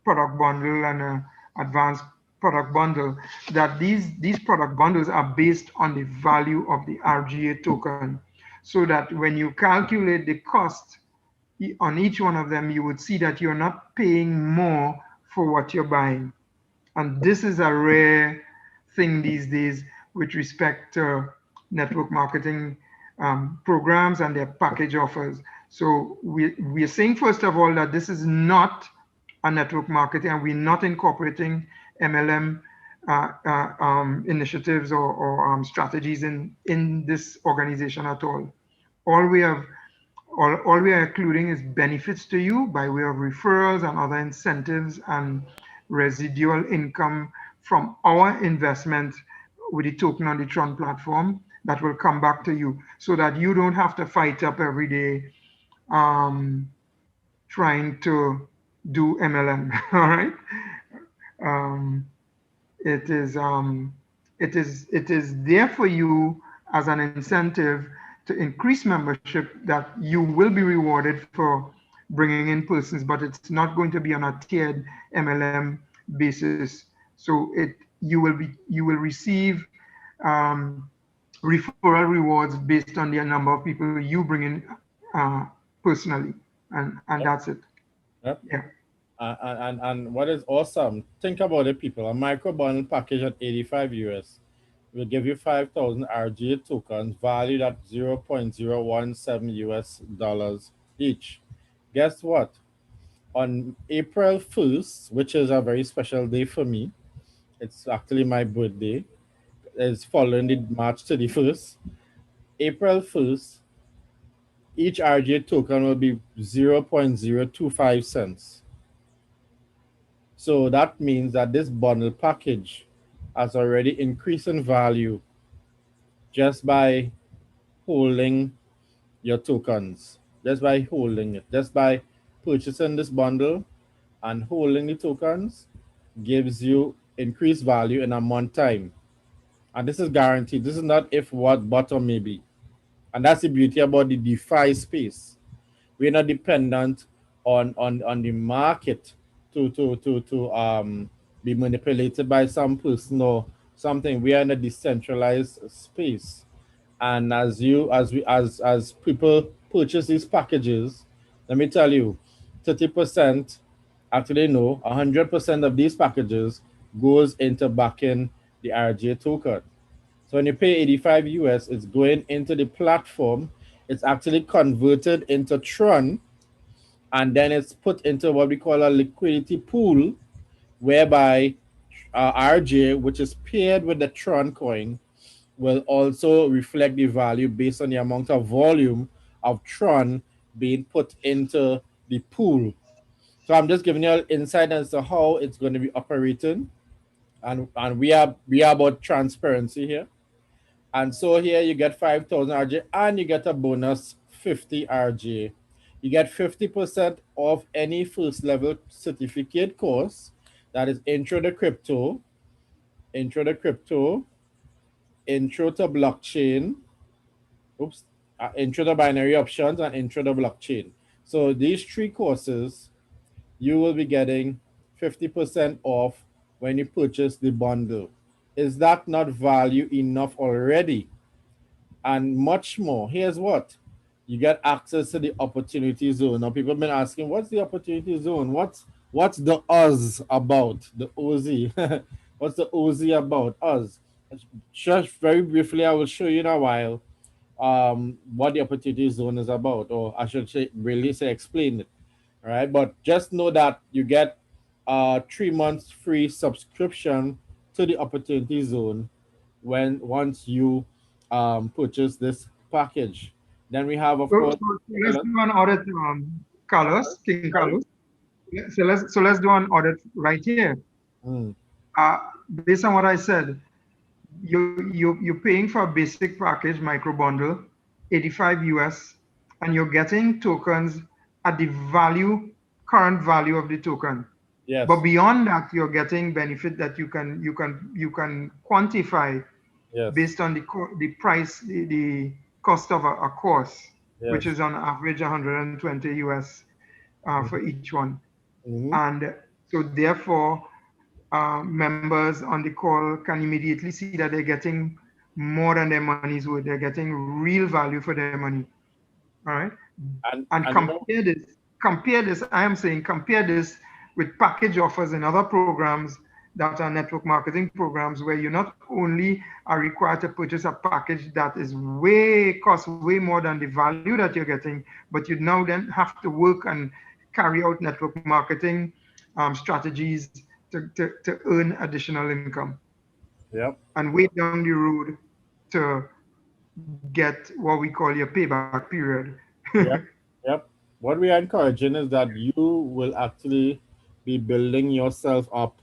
product bundle and advanced product bundle. That these product bundles are based on the value of the RGA token, so that when you calculate the cost on each one of them, you would see that you're not paying more for what you're buying. And this is a rare thing these days with respect to network marketing programs and their package offers. So we're saying, first of all, that this is not a network marketing, and we're not incorporating MLM initiatives or strategies in this organization at all. All we have, all we are including is benefits to you by way of referrals and other incentives and residual income from our investment with the token on the Tron platform that will come back to you, so that you don't have to fight up every day trying to do MLM. All right. Um, it is it is there for you as an incentive to increase membership, that you will be rewarded for bringing in persons, but it's not going to be on a tiered MLM basis. So you will receive referral rewards based on the number of people you bring in personally, and Yep. that's it. Yep. Yeah. And what is awesome, think about it, people. A micro bundle package at 85 US will give you 5,000 RGA tokens valued at 0.017 US dollars each. Guess what? On April 1st, which is a very special day for me, it's actually my birthday, it's following the March 31st. April 1st, each RGA token will be 0.025 cents. So that means that this bundle package has already increased in value just by holding your tokens, just by holding it, just by purchasing this bundle and holding the tokens gives you increased value in a month time. And this is guaranteed. This is not if, what, but, or maybe. And that's the beauty about the DeFi space. We're not dependent on the market to be manipulated by some person or something. We are in a decentralized space, and as people purchase these packages, let me tell you, 30%, actually no, 100% of these packages goes into backing the RGA token. So when you pay 85 US, it's going into the platform. It's actually converted into Tron, and then it's put into what we call a liquidity pool, whereby RJ, which is paired with the Tron coin, will also reflect the value based on the amount of volume of Tron being put into the pool. So I'm just giving you an insight as to how it's going to be operating, and we are about transparency here. And so here you get 5,000 RJ and you get a bonus 50 RJ. You get 50% off any first level certificate course, that is intro to crypto, intro to crypto, intro to blockchain, oops, intro to binary options, and intro to blockchain. So these three courses, you will be getting 50% off when you purchase the bundle. Is that not value enough already? And much more. Here's what you get: access to the opportunity zone. Now, people have been asking, what's the opportunity zone? What's the Oz about? The OZ. What's the OZ about? Oz. Just very briefly, I will show you in a while what the opportunity zone is about, or I should say, really say, explain it. All right, but just know that you get 3 months free subscription to the opportunity zone when once you purchase this package. Then we have, of So, course, so let's do an audit, Carlos, King sorry. Carlos. So let's do an audit right here. Mm, Uh, Based on what I said, you're paying for a basic package micro bundle, 85 US, and you're getting tokens at the current value of the token. But yes, beyond that, you're getting benefit that you can quantify yes, based on the price, the cost of a course, which yes. is on average 120 US for Mm-hmm, each one. mm-hmm. And so therefore, members on the call can immediately see that they're getting more than their money's worth. They're getting real value for their money. All right. And And you know, compare this, I am saying compare this with package offers in other programs that are network marketing programs where you not only are required to purchase a package that is costs way more than the value that you're getting, but you now then have to work and carry out network marketing strategies to earn additional income Yep. and wait down the road to get what we call your payback period. Yep. Yep. What we are encouraging is that you will actually be building yourself up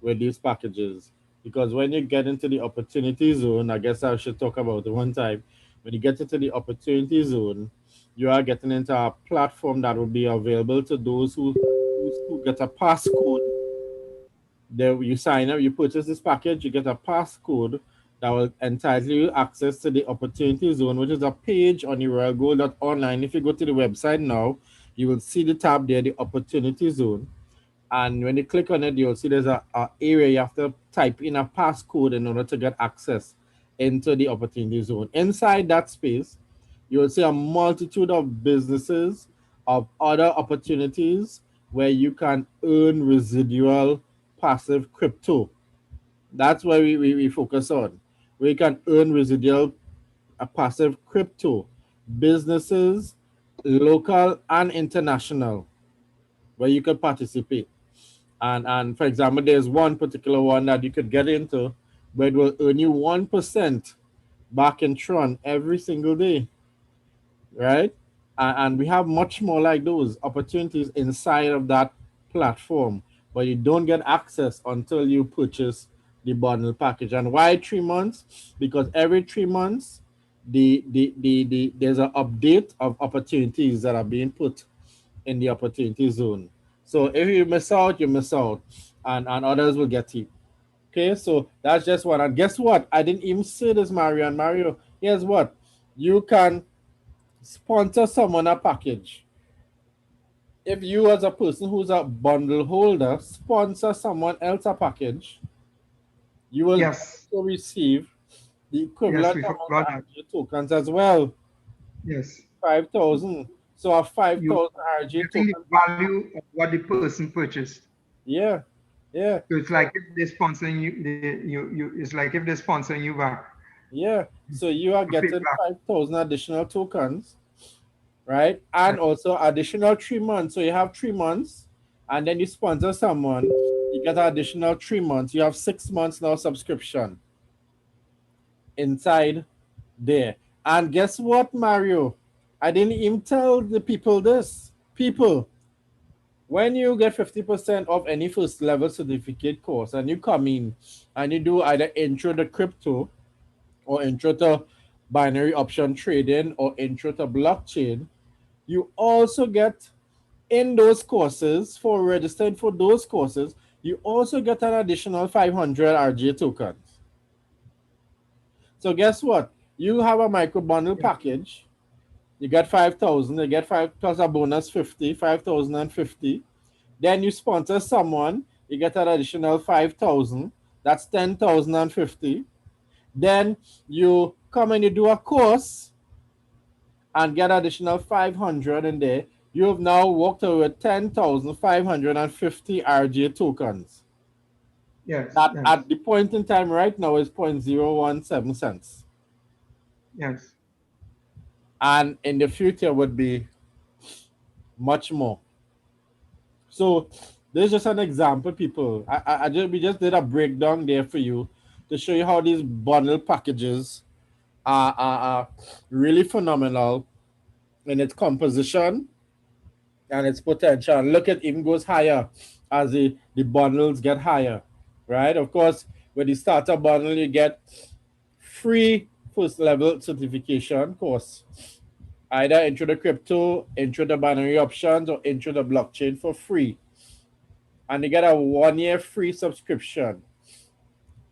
with these packages. Because when you get into the opportunity zone, I guess I should talk about it one time. When you get into the opportunity zone, you are getting into a platform that will be available to those who get a passcode. There you sign up, you purchase this package, you get a passcode that will entitle you access to the opportunity zone, which is a page on the royalgold.online. If you go to the website now, you will see the tab there, the opportunity zone. And when you click on it, you'll see there's a area you have to type in a passcode in order to get access into the opportunity zone. Inside that space, you will see a multitude of businesses, of other opportunities where you can earn residual passive crypto. That's where we focus on. We can earn residual passive crypto. Businesses, local and international, where you can participate. And for example, there's one particular one that you could get into where it will earn you 1% back in Tron every single day, right? And we have much more like those opportunities inside of that platform, but you don't get access until you purchase the bundle package. And why 3 months? Because every 3 months, there's an update of opportunities that are being put in the opportunity zone. So if you miss out, you miss out, and others will get you. Okay, so that's just one. And guess what? I didn't even say this, Mario. And Mario, here's what you can sponsor someone a package. If you, as a person who's a bundle holder, sponsor someone else a package, you will Yes, also receive the yes, equivalent we amount of forgot that. RGA tokens as well. Yes, 5,000. So a you 5,000 RGA getting the token package. value of what the person purchased. Yeah, yeah. So it's like if they're sponsoring you, it's like if they're sponsoring you back Yeah, so you are for getting payback. 5,000 additional tokens, right? Yeah, And also additional 3 months. So you have 3 months, and then you sponsor someone, you get an additional 3 months. You have 6 months now subscription inside there. And guess what, Mario? I didn't even tell the people this. People, when you get 50% off any first level certificate course and you come in and you do either intro to crypto or intro to binary option trading or intro to blockchain, you also get in those courses for registered for those courses, you also get an additional 500 RGA tokens. So guess what? You have a micro bundle yeah, package. You get 5,000, you get 5 plus a bonus 50, 5,050. Then you sponsor someone, you get an additional 5,000. That's 10,050. Then you come and you do a course and get additional 500 in there, you have now walked away with 10,550 RGA tokens. yes, That yes, at the point in time right now is 0.017 cents. yes, And in the future would be much more. So there's just an example, people. We just did a breakdown there for you to show you how these bundle packages are really phenomenal in its composition and its potential. And look, it even goes higher as the bundles get higher, right? Of course, with the starter bundle, you get free first level certification course, either intro to crypto, intro to binary options, or intro to blockchain for free. And you get a 1 year free subscription.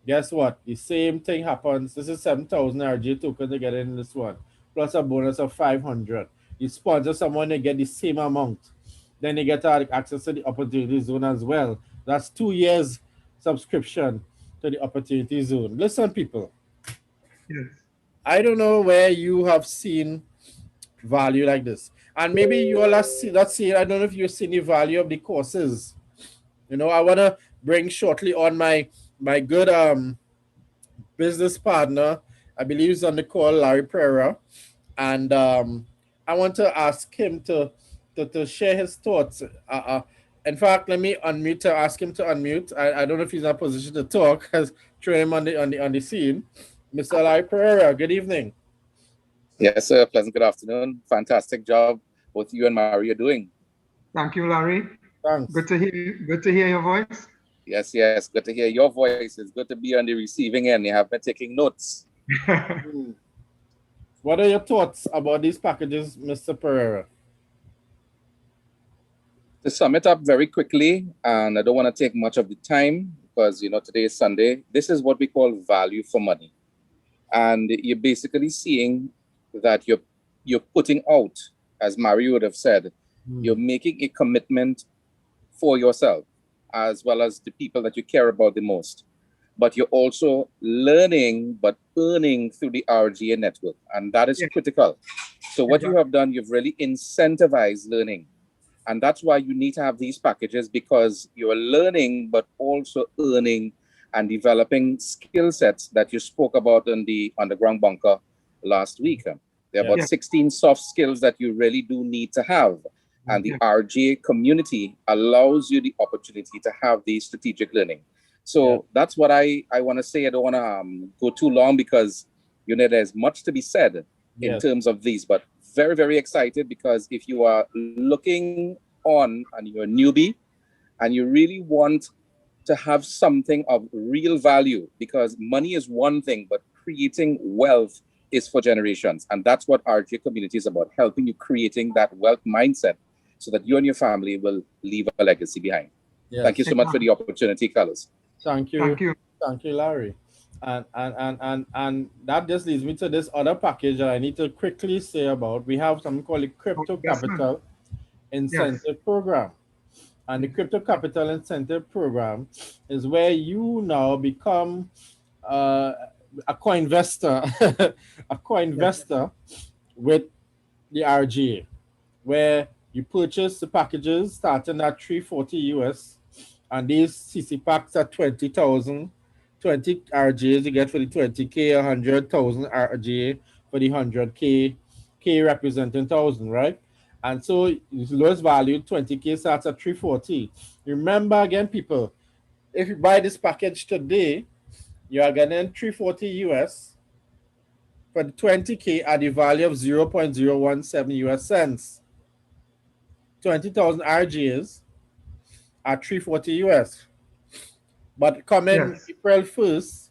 Guess what? The same thing happens. This is 7,000 RG tokens to get in this one, plus a bonus of 500. You sponsor someone, they get the same amount. Then you get access to the opportunity zone as well. That's 2 years subscription to the opportunity zone. Listen, people, yes, I don't know where you have seen value like this. And maybe you all have seen, let's see, I don't know if you've seen the value of the courses. I want to bring shortly on my good business partner. I believe he's on the call, Larry Pereira, and I want to ask him to share his thoughts. In fact, let me unmute to ask him to unmute. I don't know if he's in a position to talk. As throw him on the scene, Mr. Larry Pereira. Good evening. Yes, sir. Pleasant good afternoon. Fantastic job both you and Marie are doing. Thank you, Larry. Thanks. Good to hear you. Good to hear your voice. Yes, yes. Good to hear your voice. It's good to be on the receiving end. You have been taking notes. What are your thoughts about these packages, Mr. Pereira? To sum it up very quickly, and I don't want to take much of the time because today is Sunday. This is what we call value for money, and you're basically seeing that you're putting out, as Marie would have said, you're making a commitment for yourself as well as the people that you care about the most. But you're also learning but earning through the RGA network, and that is critical. So what you have done, you've really incentivized learning. And that's why you need to have these packages, because you're learning but also earning and developing skill sets that you spoke about in the underground bunker last week. There are about 16 soft skills that you really do need to have. And the RGA community allows you the opportunity to have these strategic learning. So that's what I want to say. I don't want to go too long because, there's much to be said in terms of these, but very, very excited, because if you are looking on and you're a newbie and you really want to have something of real value, because money is one thing, but creating wealth is for generations. And that's what RGA community is about, helping you creating that wealth mindset so that you and your family will leave a legacy behind. Yes. Thank you so much for the opportunity, Carlos. Thank you. Thank you, Larry. And that just leads me to this other package that I need to quickly say about. We have something called the Crypto Capital Incentive Program. And the Crypto Capital Incentive Program is where you now become a co-investor, with the RGA, where you purchase the packages starting at $340 US, and these CC packs are 20,000. 20 RGAs you get for the 20K, 100,000 RGA for the 100K, K representing 1,000, right? And so the lowest value, 20K, starts at 340. Remember again, people, if you buy this package today, you are getting 340 US for the 20K at the value of 0.017 US cents. 20,000 RGAs at 340 US. But coming April 1st,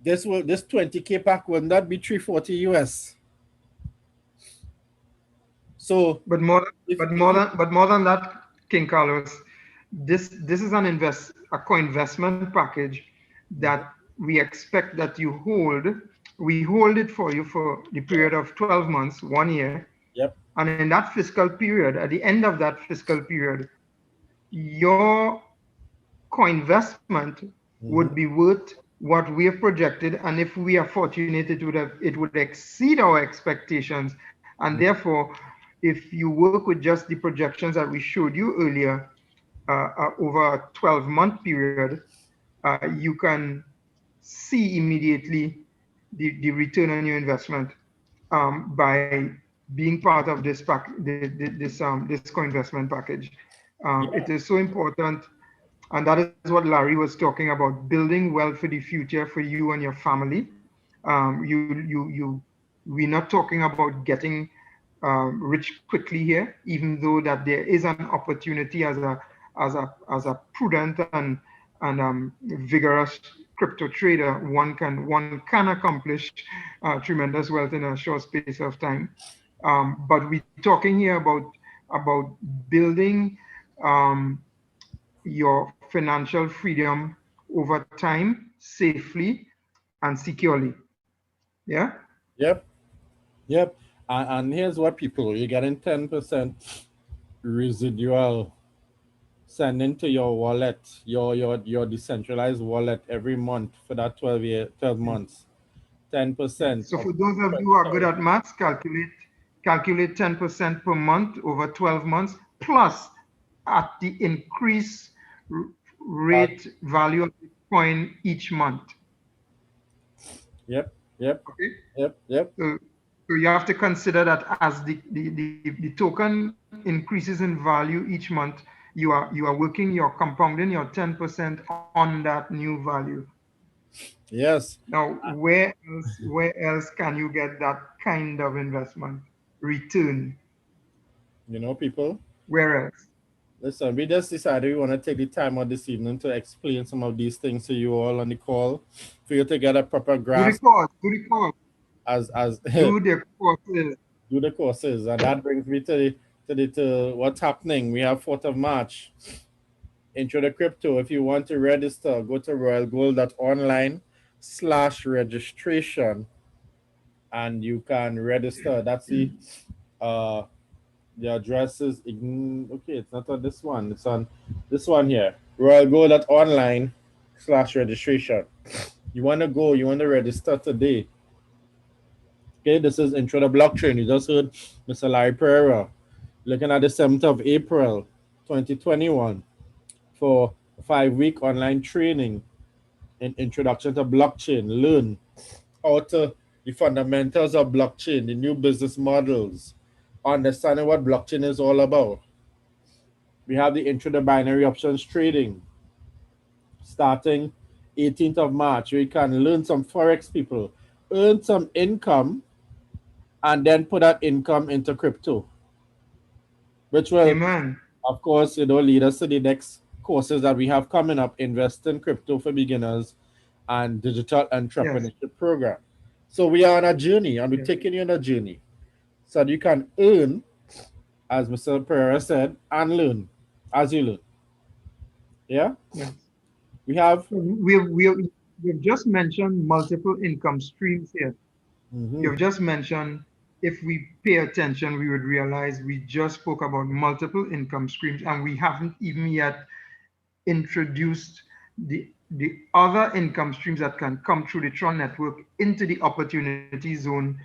this 20K pack will not be 340 US. So, but more than that, King Carlos, this is a co-investment package that we expect that you hold. We hold it for you for the period of 12 months, 1 year. Yep. And in that fiscal period, at the end of that fiscal period, your co-investment would be worth what we have projected, and if we are fortunate, it would exceed our expectations. And therefore, if you work with just the projections that we showed you earlier, over a 12-month period, you can see immediately the return on your investment by being part of this co-investment package. It is so important. And that is what Larry was talking about, building wealth for the future for you and your family. We're not talking about getting rich quickly here, even though that there is an opportunity as a prudent and vigorous crypto trader, one can accomplish tremendous wealth in a short space of time. But we're talking here about building your financial freedom over time, safely and securely. Yeah? Yep. And here's what people, you're getting 10% residual sending to your wallet, your decentralized wallet every month for that 12 months. 10%. So for those of you who are good at maths, calculate 10% per month over 12 months, plus at the increased rate value of the coin each month. Yep. Okay. So you have to consider that as the token increases in value each month, you are working, you're compounding your 10% on that new value. Yes. Now, where else can you get that kind of investment return? People. Where else? Listen, we just decided we want to take the time out this evening to explain some of these things to you all on the call for you to get a proper grasp Do the course. as Do the courses. do the courses. And that brings me to what's happening. We have 4th of March. Intro to Crypto. If you want to register, go to royalgold.online/registration and you can register. That's the address is okay, it's not on this one, it's on this one here, royalgold.online/registration. You want to register today. Okay, this is Intro to Blockchain. You just heard Mr. Larry Pereira looking at the 7th of April 2021 for a 5-week online training in Introduction to Blockchain. Learn how to the fundamentals of blockchain, the new business models, understanding what blockchain is all about. We have the Intro to Binary Options Trading starting 18th of March, where you can learn some Forex, people, earn some income, and then put that income into crypto, which will, Amen. of course, lead us to the next courses that we have coming up, Invest in Crypto for Beginners and Digital Entrepreneurship Program. So we are on a journey, and we're taking you on a journey so that you can earn, as Mr. Pereira said, and learn as you learn. Yeah? Yes. We've just mentioned multiple income streams here. You've just mentioned, if we pay attention, we would realize we just spoke about multiple income streams, and we haven't even yet introduced the other income streams that can come through the Tron network into the opportunity zone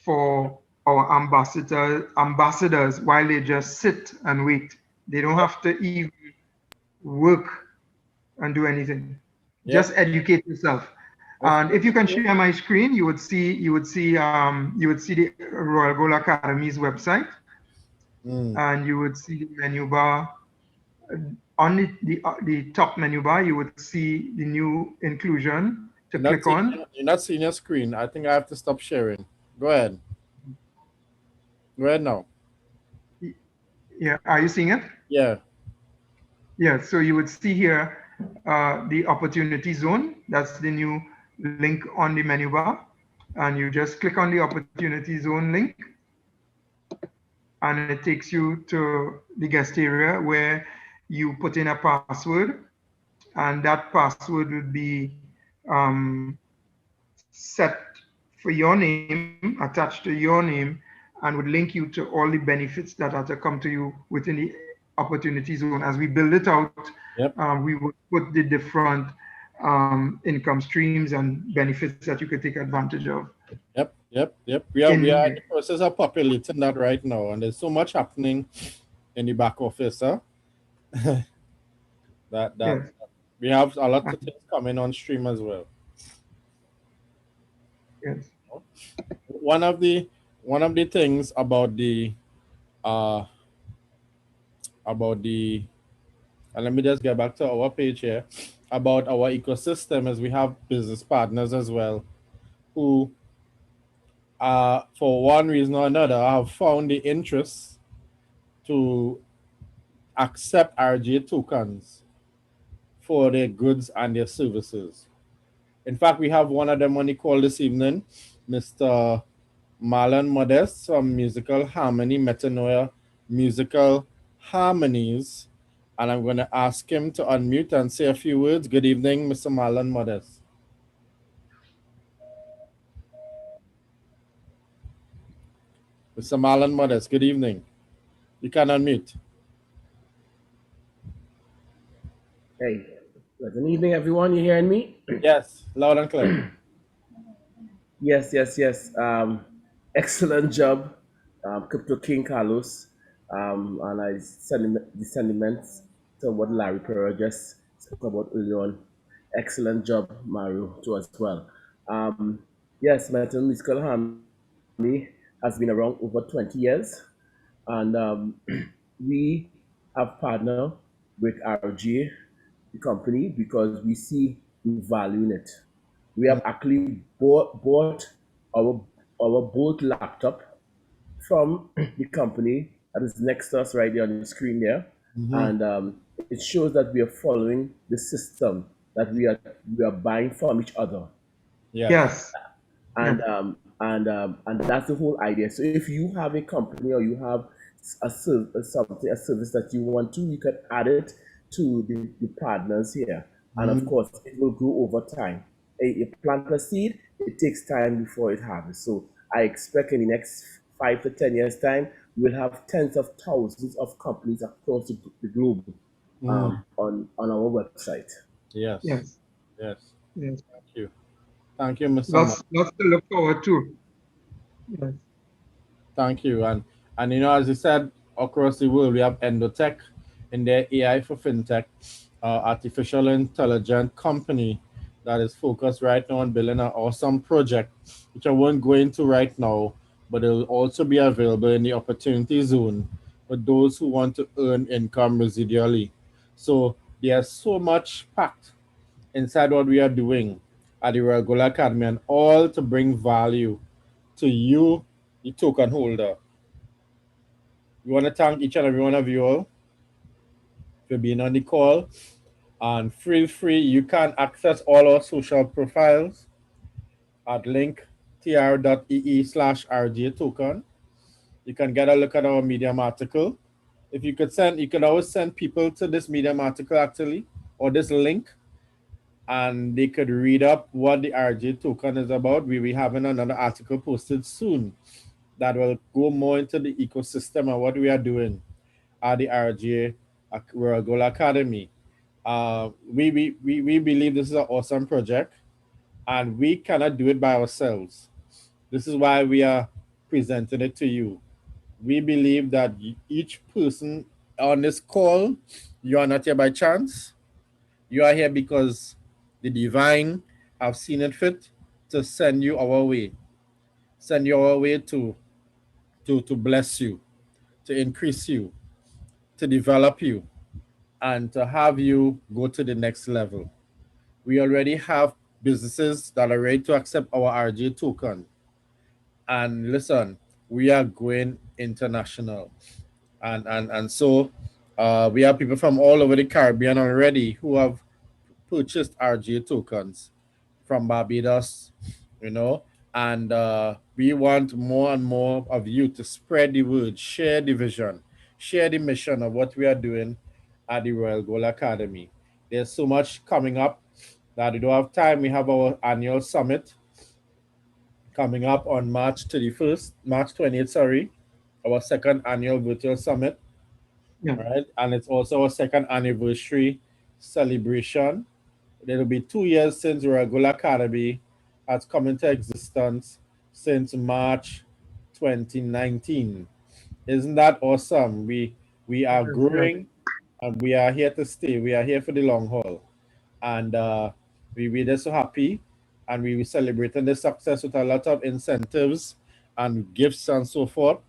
for our ambassadors while they just sit and wait. They don't have to even work and do anything. Just educate yourself. And if you can share my screen, you would see the Royal Gold Academy's website, and you would see the menu bar. On the top menu bar, you would see the new inclusion to click on. You're not seeing your screen. I think I have to stop sharing. Go ahead. Go ahead now. Yeah, are you seeing it? Yeah. Yeah, so you would see here the opportunity zone. That's the new link on the menu bar. And you just click on the opportunity zone link, and it takes you to the guest area where you put in a password, and that password would be set for your name, attached to your name, and would link you to all the benefits that are to come to you within the opportunity zone. As we build it out, we would put the different income streams and benefits that you could take advantage of. Yep. We are in the process of populating that right now, and there's so much happening in the back office, huh? that we have a lot of things coming on stream as well. Yes. One of the things about the and let me just get back to our page here about our ecosystem, as we have business partners as well who for one reason or another have found the interest to accept RGA tokens for their goods and their services. In fact, we have one of them on the call this evening, Mr. Marlon Modest from Musical Harmony, Metanoia Musical Harmonies. And I'm going to ask him to unmute and say a few words. Good evening, Mr. Marlon Modest. Mr. Marlon Modest, good evening. You can unmute. Hey, good evening, everyone. You hearing me? Yes, loud and clear. Yes. Excellent job, Crypto King Carlos. And I send the sentiments to what Larry Pereira just spoke about earlier on. Excellent job, Mario, too, as well. Yes, Metallurgical Harmony has been around over 20 years, and we have partnered with RGA, the company, because we see the value in it. We have actually bought our both laptop from the company that is next to us right there on the screen there, and it shows that we are following the system that we are buying from each other, Yes. Yes. and Yes. and that's the whole idea. So if you have a company or you have a service that you want to, you can add it to the partners here, and of course it will grow over time. You plant a seed, it takes time before it harvests. So I expect in the next 5 to 10 years time, we will have tens of thousands of companies across the globe on our website. Yes. Yes. Yes. Yes. Thank you. Thank you, Mr. Mark. Lots to look forward to. Yes. Thank you. And as you said, across the world we have Endotech in their AI for FinTech, artificial intelligence company that is focused right now on building an awesome project, which I won't go into right now, but it will also be available in the opportunity zone for those who want to earn income residually. So there's so much packed inside what we are doing at the Regular Academy, and all to bring value to you, the token holder. We want to thank each and every one of you all for being on the call. And feel free, you can access all our social profiles at linktr.ee/RGA token. You can get a look at our Medium article. If you could send, you can always send people to this Medium article actually, or this link, and they could read up what the RGA token is about. We'll be having another article posted soon that will go more into the ecosystem and what we are doing at the RGA World Goal Academy. We believe this is an awesome project, and we cannot do it by ourselves. This is why we are presenting it to you. We believe that each person on this call, you are not here by chance. You are here because the divine have seen it fit to send you our way, send you our way to bless you, to increase you, to develop you, and to have you go to the next level. We already have businesses that are ready to accept our RJ token. And listen, we are going international. And so we have people from all over the Caribbean already who have purchased RGA tokens from Barbados, you know, and we want more and more of you to spread the word, share the vision, share the mission of what we are doing at the Royal Gold Academy. There's so much coming up that we don't have time. We have our annual summit coming up on March 20th, sorry, our second annual virtual summit, Yeah. right? And it's also our second anniversary celebration. It'll be 2 years since Regular Academy has come into existence since March 2019. Isn't that awesome? We are Yes. growing, and we are here to stay. We are here for the long haul. And we're just so happy, and we celebrating the success with a lot of incentives and gifts and so forth.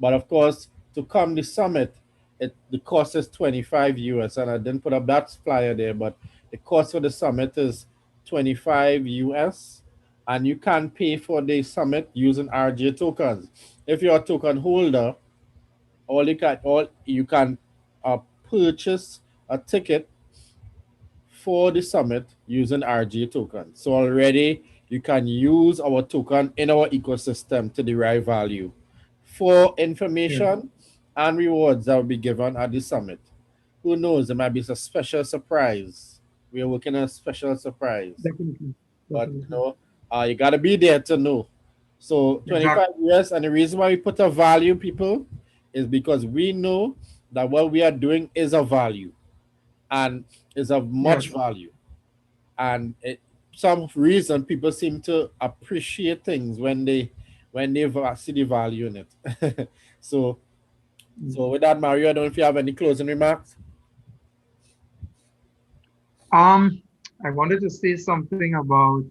But of course, to come the summit, the cost is 25 US, and I didn't put up that flyer there, but the cost for the summit is 25 US, and you can pay for the summit using RJ tokens. If you're a token holder, all you can purchase a ticket for the summit using RGA token. So already you can use our token in our ecosystem to derive value for Yeah. information and rewards that will be given at the summit. Who knows? There might be a special surprise. We are working on a special surprise, Definitely. but Definitely. you gotta be there to know. So 25 Exactly. years, and the reason why we put a value, people, is because we know that what we are doing is of value and is of much Yes. value. And some reason people seem to appreciate things when they see the value in it. so Mm. so with that, Mario, I don't know if you have any closing remarks. I wanted to say something about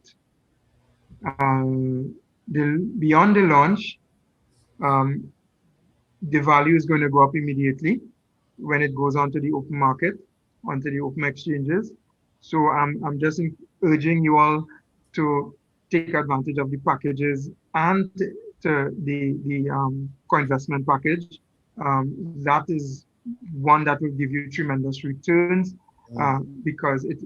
beyond the launch. Um, the value is going to go up immediately when it goes onto the open market, onto the open exchanges. So I'm just urging you all to take advantage of the packages and the co-investment package. That is one that will give you tremendous returns because it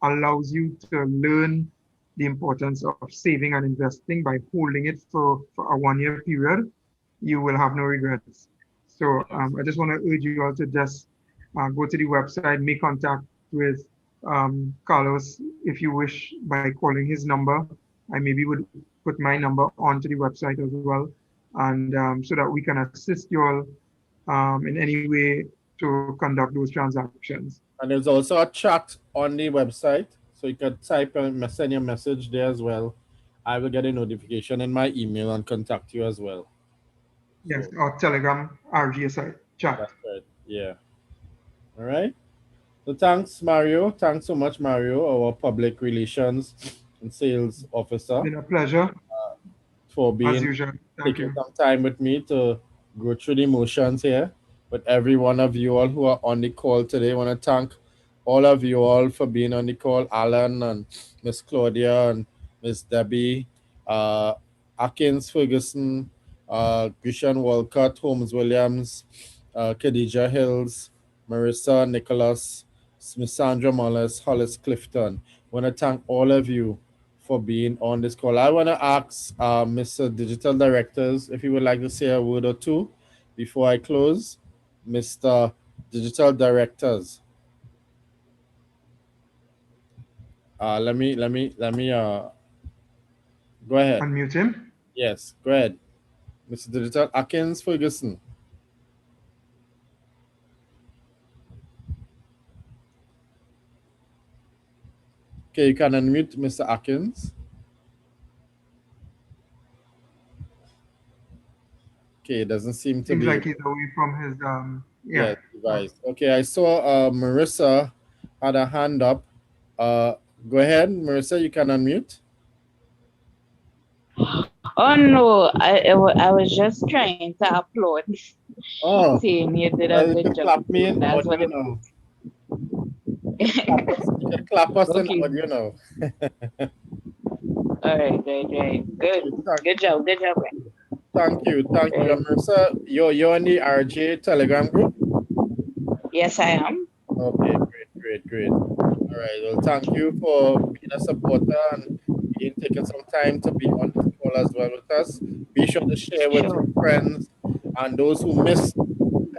allows you to learn the importance of saving and investing by holding it for a 1 year period. You will have no regrets. So I just want to urge you all to just go to the website, make contact with Carlos if you wish by calling his number. I maybe would put my number onto the website as well, and so that we can assist you all in any way to conduct those transactions. And there's also a chat on the website, so you can type and send your message there as well. I will get a notification in my email and contact you as well. Yes, So, or Telegram, RGA site, chat. that's right. Yeah. All right. So thanks, Mario. Thanks so much, Mario, our public relations and sales officer, Been a pleasure, for as being usual. Thank taking you. some time with me to go through the motions here. But every one of you all who are on the call today, I want to thank all of you all for being on the call. Alan and Miss Claudia and Miss Debbie, uh, Atkins Ferguson, Grishan Walcott, Holmes Williams, Khadija Hills, Marissa Nicholas, Miss Sandra Mollis, Hollis Clifton. I want to thank all of you for being on this call. I want to ask Mr. Digital Directors if you would like to say a word or two before I close. Mr. Digital Directors, let me go ahead. Unmute him. Yes, go ahead, Mr. Digital Atkins Ferguson. Okay, you can unmute Mr. Atkins. Okay, it doesn't seem to Seems be like he's away from his yeah yeah. device. Okay, I saw Marissa had a hand up. Go ahead, Marissa. You can unmute. Oh no, I was just trying to upload. Oh, Saying you did a well, you good can job. clap me in That's what audio it now. You can clap us in Okay. audio now. All right. Good. Good job. Good job. Thank you. Right. Marissa. You're in the RGA Telegram group? Yes, I am. Okay, great. All right. Well, thank you for being a supporter and taking some time to be on this call as well with us. Be sure to share with Sure. your friends and those who missed.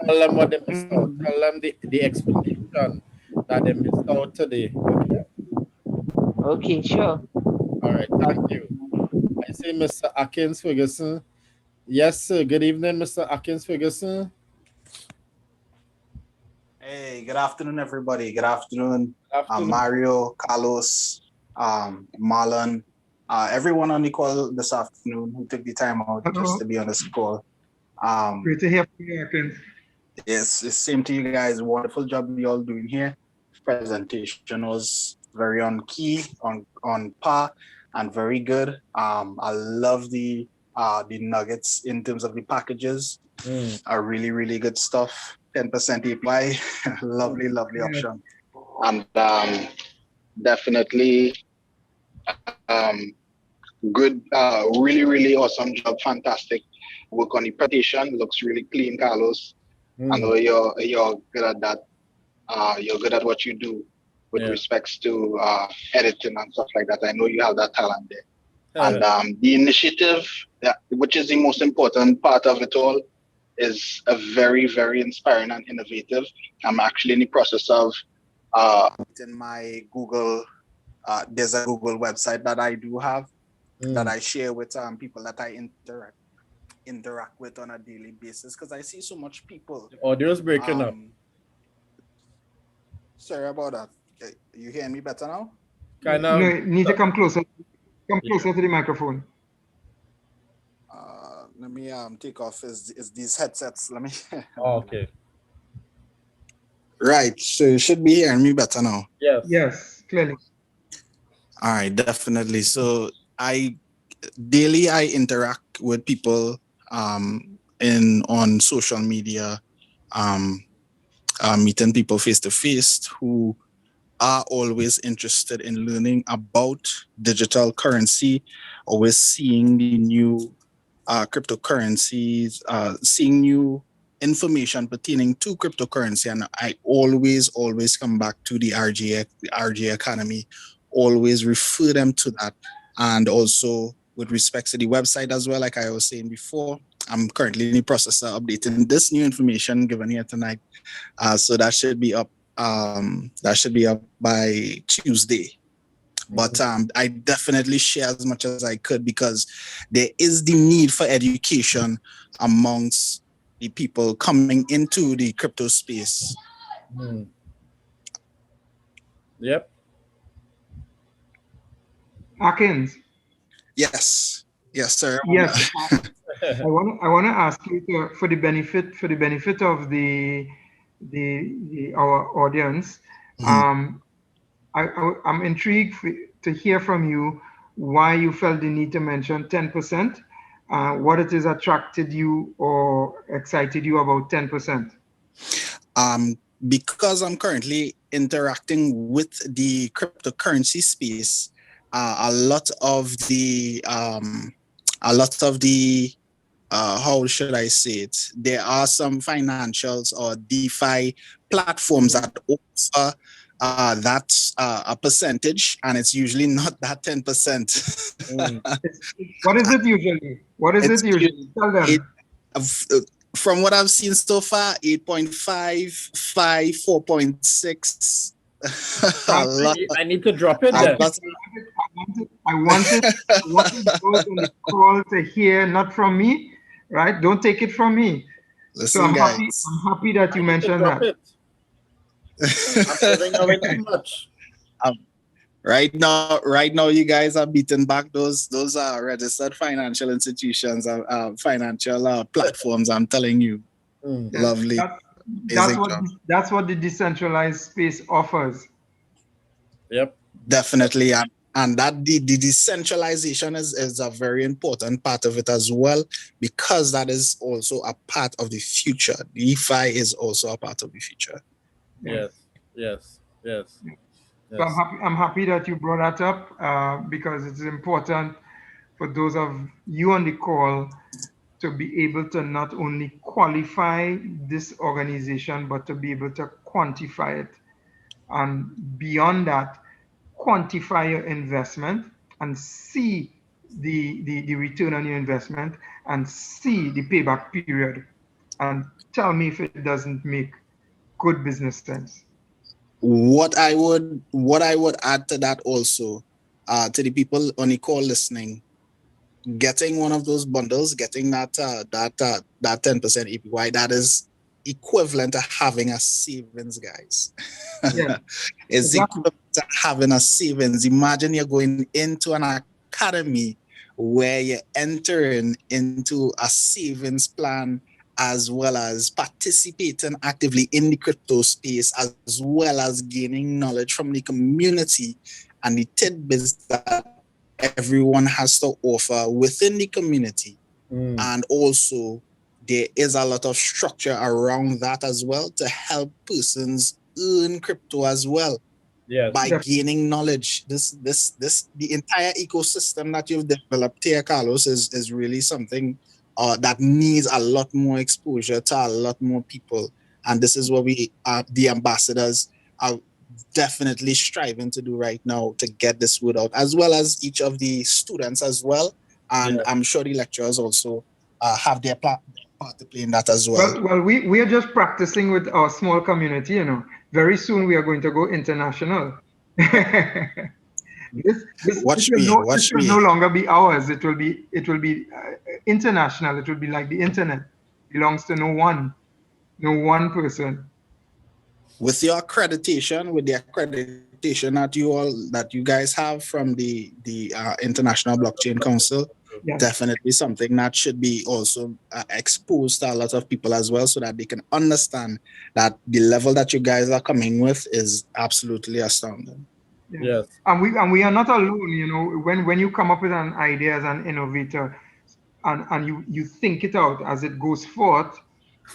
Tell them what they missed out. Mhm. Tell them the explanation that they missed out today. Okay. Okay, sure. All right. Thank you. I see Mr. Atkins Ferguson. Yes, sir. Good evening, Mr. Atkins Ferguson. Hey, good afternoon, everybody. Good afternoon, Afternoon. Mario, Carlos, Marlon, everyone on the call this afternoon who took the time out just to be on this call. Great to hear from you, Atkins. Yes, it's same to you guys. Wonderful job you all doing here. Presentation was very on key, on par, and very good. I love the nuggets in terms of the packages. Are really good stuff. 10% API, lovely option, and definitely good. Really awesome job. Fantastic work on the presentation. Looks really clean, Carlos. I know you're good at that. You're good at what you do with respects to editing and stuff like that. I know you have that talent there. And the initiative, which is the most important part of it all, is a very inspiring and innovative. I'm actually in the process of in my Google. There's a Google website that I do have that I share with people that I interact with on a daily basis, because I see so much people. Audio's breaking up. Sorry about that. You hearing me better now? Kind of. No, you need to come closer. Come closer to the microphone. Let me take off is these headsets. Let me. Okay. Right. So you should be hearing me better now. Yes. Yes. clearly. All right, definitely. So daily I interact with people on social media, um, meeting people face to face who are always interested in learning about digital currency, always seeing the new cryptocurrencies, seeing new information pertaining to cryptocurrency. And I always come back to the RGA Academy, always refer them to that. And also with respect to the website as well, like I was saying before, I'm currently in the process of updating this new information given here tonight. So that should be up. That should be up by Tuesday. But I definitely share as much as I could because there is the need for education amongst the people coming into the crypto space. Yep. Akins. Yes, sir. Yes, I want to ask you for the benefit of our audience. I'm intrigued to hear from you why you felt the need to mention 10%. What it is attracted you or excited you about 10%? Because I'm currently interacting with the cryptocurrency space, a lot of the how should I say it? There are some financials or DeFi platforms that offer that's a percentage, and it's usually not that 10%. What is it usually? Tell them. From what I've seen so far, 8.5, 4.6. I need to drop it there. I wanted those on the call to hear, not from me, right? Don't take it from me. Listen, so I'm guys. happy that you mentioned that. I'm giving away too much. Right now, you guys are beating back those are registered financial institutions, financial platforms. I'm telling you, lovely. That's what the decentralized space offers. Yep, definitely, and that the decentralization is a very important part of it as well, because that is also a part of the future. DeFi is also a part of the future. Yes. So I'm happy that you brought that up because it's important for those of you on the call to be able to not only qualify this organization, but to be able to quantify it. And beyond that, quantify your investment and see the return on your investment and see the payback period. And tell me if it doesn't make good business sense. What I would add to that also, to the people on the call listening, getting one of those bundles, getting that 10% APY, that is equivalent to having a savings, guys. Yeah. It's equivalent to having a savings. Imagine you're going into an academy where you're entering into a savings plan, as well as participating actively in the crypto space, as well as gaining knowledge from the community and the tidbits that everyone has to offer within the community. And also there is a lot of structure around that as well to help persons earn crypto as well. By gaining knowledge. The entire ecosystem that you've developed here, Carlos, is really something that needs a lot more exposure to a lot more people. And this is what we the ambassadors are definitely striving to do right now to get this word out, as well as each of the students as well. And I'm sure the lecturers also have their part to play in that as well. Well, we are just practicing with our small community, Very soon we are going to go international. This will no longer be ours. It will be international. It will be like the internet. It belongs to no one person. With your accreditation, with the accreditation that you guys have from the International Blockchain Council, definitely something that should be also exposed to a lot of people as well, so that they can understand that the level that you guys are coming with is absolutely astounding. Yes. And we are not alone, you know, when you come up with an idea as an innovator and you think it out as it goes forth,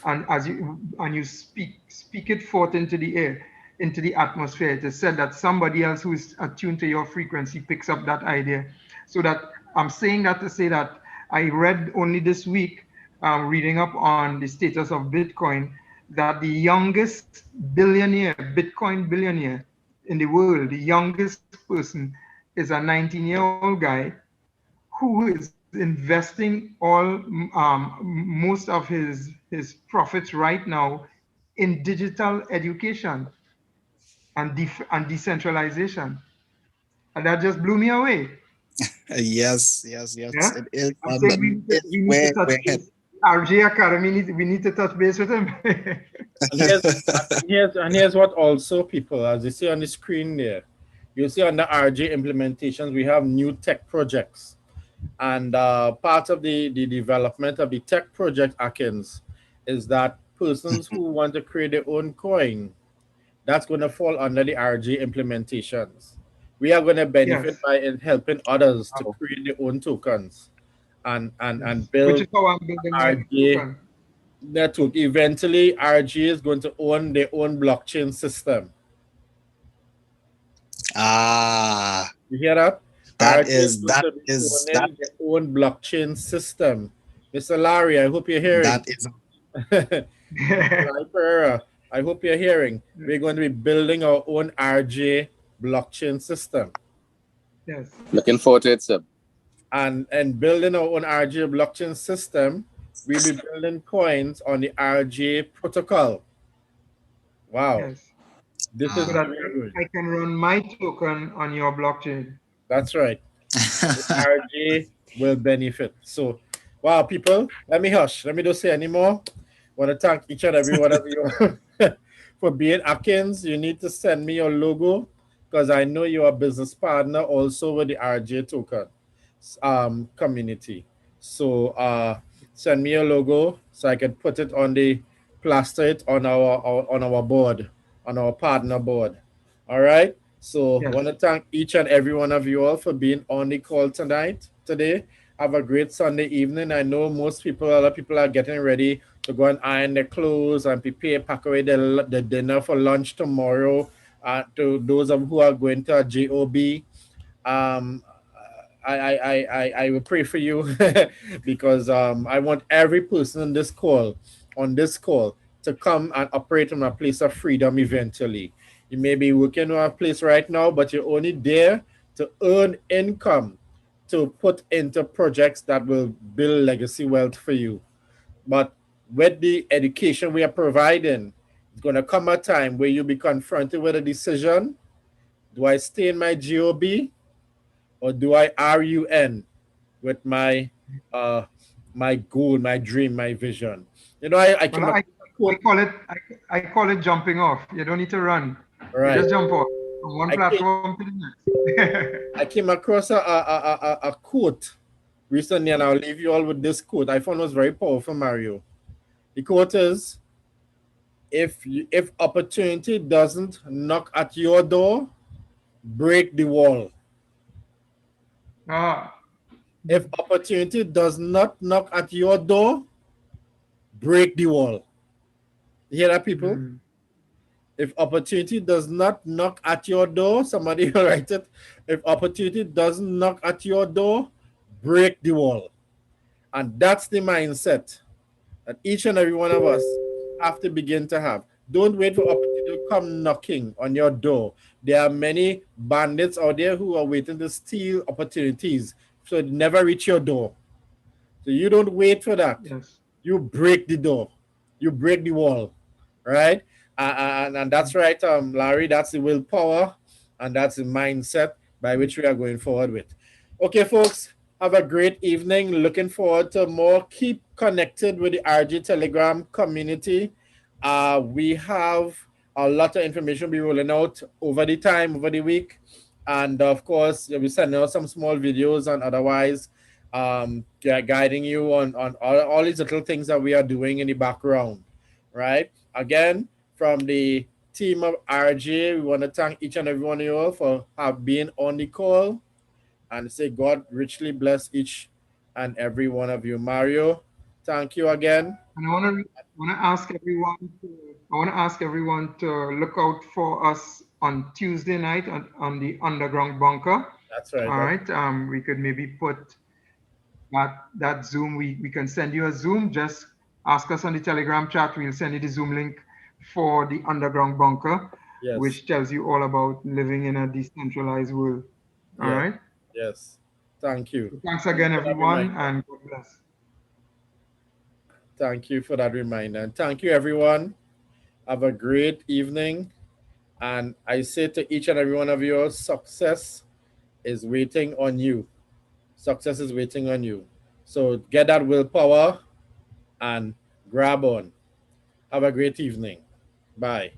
and you speak it forth into the air, into the atmosphere. It is said that somebody else who is attuned to your frequency picks up that idea. So that I'm saying that to say that I read only this week, reading up on the status of Bitcoin, that the youngest billionaire, Bitcoin billionaire in the world, the youngest person is a 19-year-old guy who is investing most of his profits right now in digital education and decentralization, and that just blew me away. Yes, Yeah, it is. I'm saying It's we need to where touch we're headed. base. RGA Academy, we need to touch base with him. And here's what also, people, as you see on the screen there, you see on the RGA implementations, we have new tech projects. And part of the development of the tech project, Akins, is that persons who want to create their own coin, that's going to fall under the RGA implementations. We are going to benefit Yes, by helping others to Oh, create their own tokens and yes, which build is how I'm building my RGA token. network. Eventually, RGA is going to own their own blockchain system. ah, You hear that? that RGA is is going that to be is that owning their own blockchain system. Mr. Larry, I hope you're that hearing. is Larry Pereira, I hope you're hearing. We're going to be building our own RGA blockchain system. Yes, Looking forward to it, sir. And building our own RGA blockchain system, we'll be building coins on the RGA protocol. Wow. yes, This so is ah. that very good. I can run my token on your blockchain. That's right. And the RJ will benefit. So, wow, people, let me hush. Let me don't say anymore. Want to thank each and every one of you for being Akins. You need to send me your logo because I know you're a business partner also with the RJ token community. So, send me your logo so I can put it on the plaster it on our board, on our partner board. All right. So I Yes. want to thank each and every one of you all for being on the call today. Have a great Sunday evening. I know other people are getting ready to go and iron their clothes and prepare, pack away the dinner for lunch tomorrow. To those of who are going to a JOB, um, I will pray for you because I want every person on this call, to come and operate from a place of freedom eventually. You may be working on a place right now, but you're only there to earn income to put into projects that will build legacy wealth for you. But with the education we are providing, it's going to come a time where you'll be confronted with a decision. Do I stay in my GOB or do I RUN with uh my goal, my dream, my vision? You know, I Well, came across a I quote. call it I call it jumping off. You don't need to run. You Right. just jump off from one I came, platform to the next. I came across a quote recently, and I'll leave you all with this quote. I found it was very powerful, Mario. The quote is, if opportunity doesn't knock at your door, break the wall. Ah, If opportunity does not knock at your door, break the wall. You hear that, people? mm. If opportunity does not knock at your door, somebody will write it. If opportunity doesn't knock at your door, break the wall. And that's the mindset that each and every one of us have to begin to have. Don't wait for opportunity to come knocking on your door. There are many bandits out there who are waiting to steal opportunities, so it never reach your door. So you don't wait for that. Yes. You break the door. You break the wall, right? And that's right, Larry. That's the willpower, and that's the mindset by which we are going forward with. Okay, folks, have a great evening. Looking forward to more. Keep connected with the RG Telegram community. We have a lot of information be rolling out over the week. And of course, we'll be sending out some small videos and otherwise guiding you on all these little things that we are doing in the background, right? Again, from the team of RGA, we want to thank each and every one of you all for being on the call, and say God richly bless each and every one of you. Mario, thank you again. And I want to ask everyone to look out for us on Tuesday night on the Underground Bunker. That's right. All right. We could maybe put that Zoom. We can send you a Zoom. Just ask us on the Telegram chat. We'll send you the Zoom link for the Underground Bunker, Yes. which tells you all about living in a decentralized world. All right. Yes. Thank you. So thanks again, everyone, and God bless. Thank you for that reminder. And thank you, everyone. Have a great evening. And I say to each and every one of you, success is waiting on you. Success is waiting on you. So get that willpower and grab on. Have a great evening. Bye.